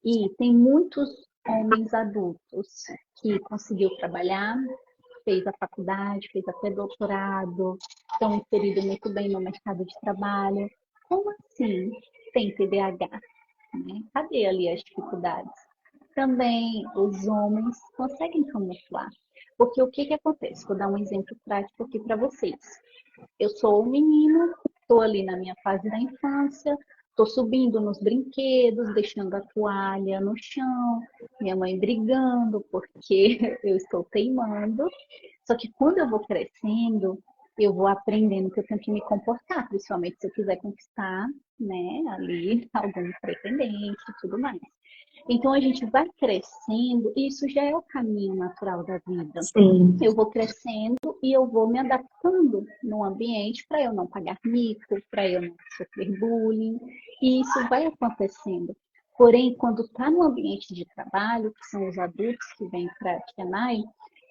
e tem muitos homens adultos que conseguiu trabalhar, fez a faculdade, fez até doutorado, estão inseridos muito bem no mercado de trabalho. Como assim tem TDAH? Né? Cadê ali as dificuldades? Também os homens conseguem camuflar. Porque o que acontece? Vou dar um exemplo prático aqui para vocês. Eu sou um menino, estou ali na minha fase da infância, estou subindo nos brinquedos, deixando a toalha no chão, minha mãe brigando porque eu estou teimando. Só que quando eu vou crescendo, eu vou aprendendo que eu tenho que me comportar, principalmente se eu quiser conquistar, né, ali algum pretendente e tudo mais. Então a gente vai crescendo, e isso já é o caminho natural da vida. sim. Eu vou crescendo e eu vou me adaptando no ambiente para eu não pagar mico, para eu não sofrer bullying, e isso vai acontecendo. Porém, quando está no ambiente de trabalho, que são os adultos que vêm para a TNAI,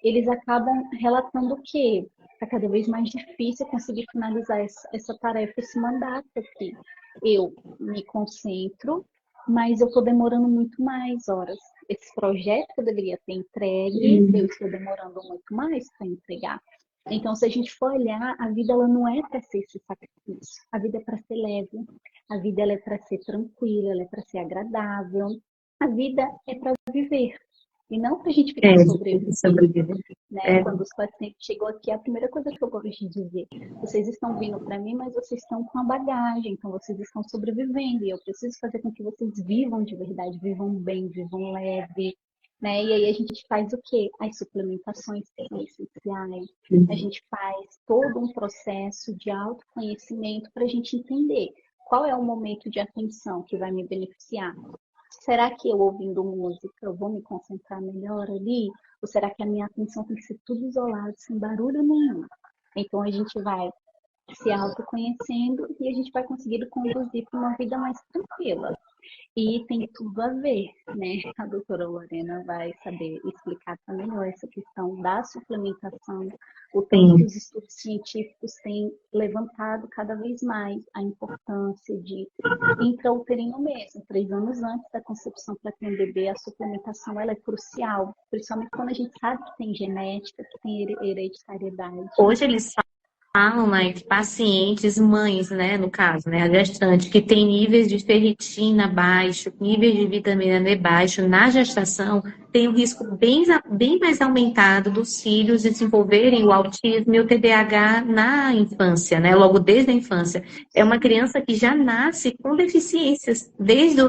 eles acabam relatando o quê? Está cada vez mais difícil conseguir finalizar essa tarefa, esse mandato aqui. Eu me concentro, mas eu estou demorando muito mais horas. Esse projeto que eu deveria ter entregue, eu estou demorando muito mais para entregar. Então, se a gente for olhar, a vida ela não é para ser esse sacrifício. A vida é para ser leve. A vida ela é para ser tranquila, ela é para ser agradável. A vida é para viver e não para a gente ficar sobrevivendo. Né? Quando os pacientes chegam aqui, a primeira coisa que eu gosto de dizer, vocês estão vindo para mim, mas vocês estão com a bagagem, então vocês estão sobrevivendo e eu preciso fazer com que vocês vivam de verdade, vivam bem, vivam leve, né? E aí a gente faz o quê? As suplementações que são essenciais, a gente faz todo um processo de autoconhecimento para a gente entender qual é o momento de atenção que vai me beneficiar. Será que eu ouvindo música eu vou me concentrar melhor ali? Ou será que a minha atenção tem que ser tudo isolado, sem barulho nenhum? Então a gente vai se autoconhecendo e a gente vai conseguir conduzir para uma vida mais tranquila. E tem tudo a ver, né? A doutora Lorena vai saber explicar melhor essa questão da suplementação, o tanto que os estudos científicos têm levantado cada vez mais a importância de intrauterino mesmo. 3 anos antes da concepção para ter um bebê, a suplementação ela é crucial, principalmente quando a gente sabe que tem genética, que tem hereditariedade. Hoje eles falam, né, que pacientes, mães, né, no caso, né, a gestante, que tem níveis de ferritina baixo, níveis de vitamina D baixo na gestação, tem um risco bem mais aumentado dos filhos desenvolverem o autismo e o TDAH na infância, né, logo desde a infância. É uma criança que já nasce com deficiências desde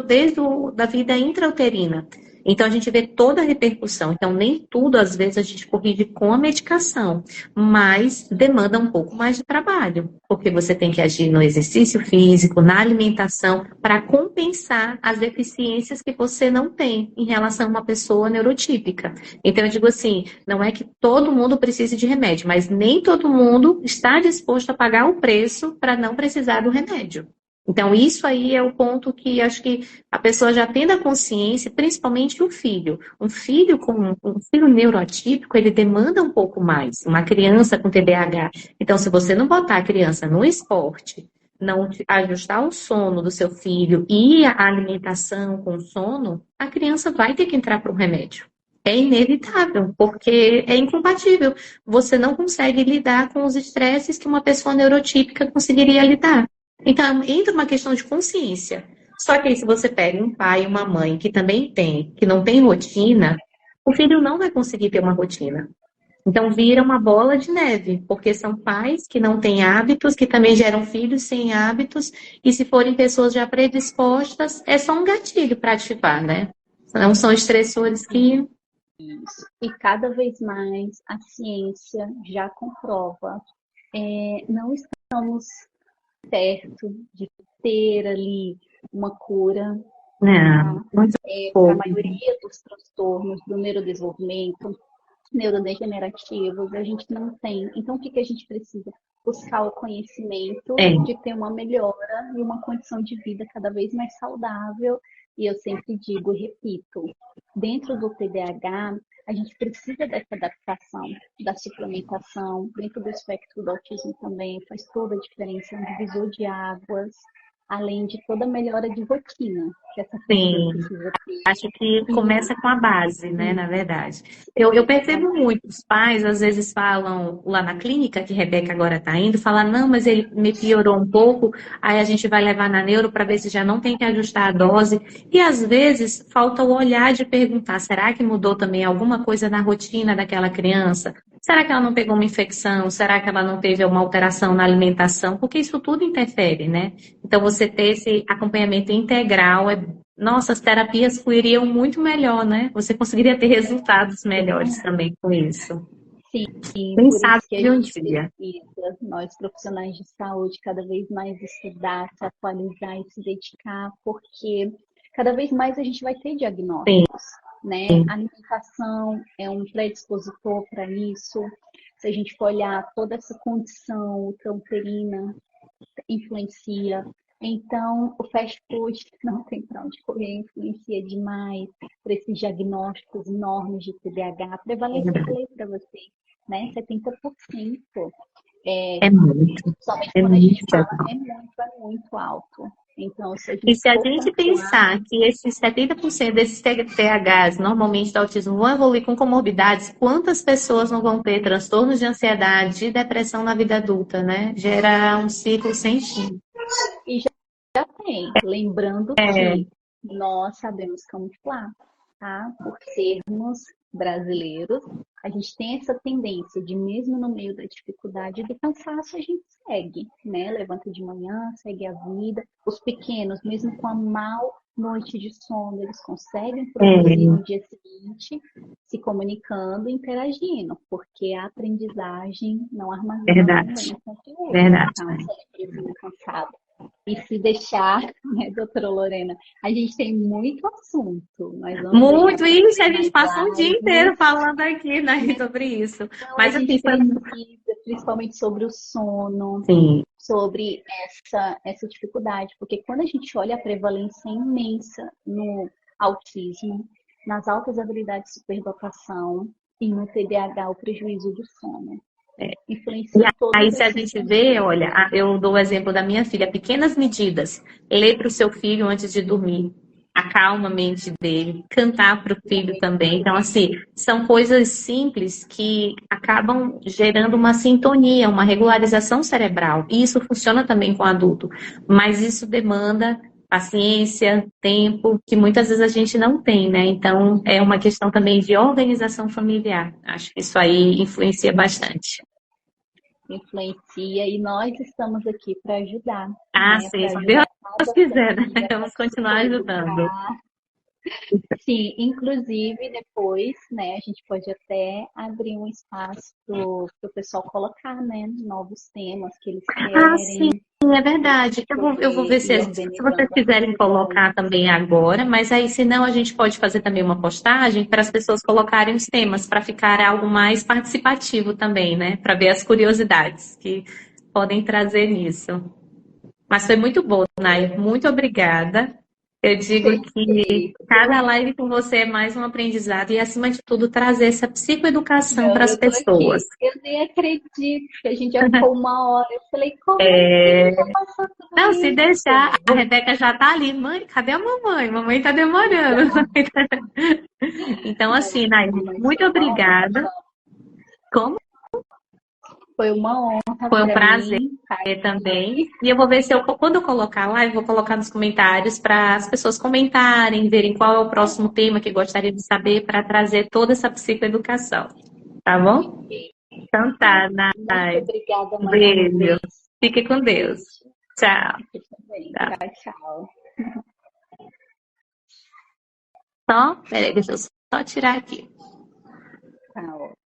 da vida intrauterina. Então, a gente vê toda a repercussão. Então, nem tudo, às vezes, a gente corrige com a medicação, mas demanda um pouco mais de trabalho, porque você tem que agir no exercício físico, na alimentação, para compensar as deficiências que você não tem em relação a uma pessoa neurotípica. Então, eu digo assim, não é que todo mundo precise de remédio, mas nem todo mundo está disposto a pagar o preço para não precisar do remédio. Então, isso aí é o ponto que acho que a pessoa já tendo a consciência, principalmente o filho. Um filho com um filho neuroatípico, ele demanda um pouco mais. Uma criança com TDAH. Então, se você não botar a criança no esporte, não ajustar o sono do seu filho e a alimentação com o sono, a criança vai ter que entrar para o remédio. É inevitável, porque é incompatível. Você não consegue lidar com os estresses que uma pessoa neurotípica conseguiria lidar. Então, entra uma questão de consciência. Só que aí, se você pega um pai e uma mãe que também tem, que não tem rotina, o filho não vai conseguir ter uma rotina. Então, vira uma bola de neve, porque são pais que não têm hábitos, que também geram filhos sem hábitos, e se forem pessoas já predispostas, é só um gatilho para ativar, né? Não são estressores que... Isso. E cada vez mais a ciência já comprova. Não estamos perto de ter ali uma cura para a maioria dos transtornos do neurodesenvolvimento, neurodegenerativos, a gente não tem. Então, o que a gente precisa? Buscar o conhecimento de ter uma melhora e uma condição de vida cada vez mais saudável. E eu sempre digo e repito, dentro do TDAH, a gente precisa dessa adaptação, da suplementação, dentro do espectro do autismo também, faz toda a diferença, é um divisor de águas, além de toda a melhora de rotina que essa família precisa ter. Acho que começa com a base, né, na verdade. Eu percebo muito, os pais às vezes falam lá na clínica, que Rebeca agora está indo, falam, não, mas ele me piorou um pouco, aí a gente vai levar na neuro para ver se já não tem que ajustar a dose. E às vezes falta o olhar de perguntar, será que mudou também alguma coisa na rotina daquela criança? Será que ela não pegou uma infecção? Será que ela não teve uma alteração na alimentação? Porque isso tudo interfere, né? Então, você ter esse acompanhamento integral, nossa, as terapias fluiriam muito melhor, né? Você conseguiria ter resultados melhores também com isso. Sim, Quem por sabe isso que a de um gente dia. precisa, nós profissionais de saúde, cada vez mais estudar, se atualizar e se dedicar, porque cada vez mais a gente vai ter diagnósticos, né? A alimentação é um predispositor para isso. Se a gente for olhar toda essa condição intrauterina, influencia Então, o fast food não tem para onde correr, influencia demais para esses diagnósticos enormes de TDAH. A prevalência, eu falei para vocês, né? 70%. É muito, Somente é quando a gente muito. fala é muito alto. Então, se a E gente se a for gente pontuar, pensar que esses 70% desses THs, normalmente do autismo, vão evoluir com comorbidades, quantas pessoas não vão ter transtornos de ansiedade, de depressão na vida adulta, né? Gera um ciclo sem fim. e já tem. Lembrando É, que nós sabemos camuflar, tá? Por sermos brasileiros, a gente tem essa tendência de, mesmo no meio da dificuldade e do cansaço, a gente segue, né? Levanta de manhã, segue a vida. Os pequenos, mesmo com a mal noite de sono, eles conseguem produzir é, no dia seguinte, se comunicando, interagindo, porque a aprendizagem não armazena verdade, também o conteúdo, verdade. tá? Um cérebrozinho cansado. E se deixar, né, doutora Lorena, a gente tem muito assunto. Nós vamos deixar Muito para isso, a gente mais passa um dia inteiro lives. falando aqui, né, sobre isso. Então, a Mas assim, gente precisa, principalmente sobre o sono, sim, sobre essa dificuldade, porque quando a gente olha a prevalência imensa no autismo, nas altas habilidades de superdotação e no TDAH, o prejuízo do sono. e Influencia aí, todos se a esses gente vê, sentidos. olha, eu dou o exemplo da minha filha, pequenas medidas. Ler para o seu filho antes de dormir, acalma a mente dele, cantar para o filho também. Então, assim, são coisas simples que acabam gerando uma sintonia, uma regularização cerebral. E isso funciona também com o adulto, mas isso demanda paciência, tempo, que muitas vezes a gente não tem, né? Então, é uma questão também de organização familiar. Acho que isso aí influencia bastante. Influencia e nós estamos aqui para ajudar, Ah, né? sim, Para se Deus ajudar cada quiser, né? família, para Vamos continuar super ajudando. educar. Sim, inclusive depois, né, a gente pode até abrir um espaço para o pessoal colocar, né, novos temas que eles Ah, sim, querem, é verdade. Eu vou poder ver ir se vocês organizando quiserem ações. colocar também agora, mas aí, se não, a gente pode fazer também uma postagem para as pessoas colocarem os temas, para ficar algo mais participativo também, né? Para ver as curiosidades que podem trazer nisso. Mas foi muito bom, Nai. Muito obrigada. Eu digo que Perfeito. cada live com você é mais um aprendizado e, acima de tudo, trazer essa psicoeducação Não, para as eu tô pessoas. aqui. Eu nem acredito que a gente já ficou uma hora. Eu falei, como assim? Já passou tudo Não, se deixar, isso? a Rebeca já tá ali. Mãe, cadê a mamãe? Mamãe tá demorando. Então, assim, Nai, Mas muito foi uma obrigada. honra. Como Foi uma honra foi um para prazer mim estar também. aqui. E eu vou ver se eu, quando eu colocar lá, eu vou colocar nos comentários para as pessoas comentarem, verem qual é o próximo tema que gostaria de saber para trazer toda essa psicoeducação. Tá bom? Então tá, Muito Nai. obrigada Um mais uma beijo. vez. Fique com Deus. Beijo. Tchau. Você também. Tchau. Tchau, tchau. Só, peraí, deixa eu só tirar aqui. Tchau.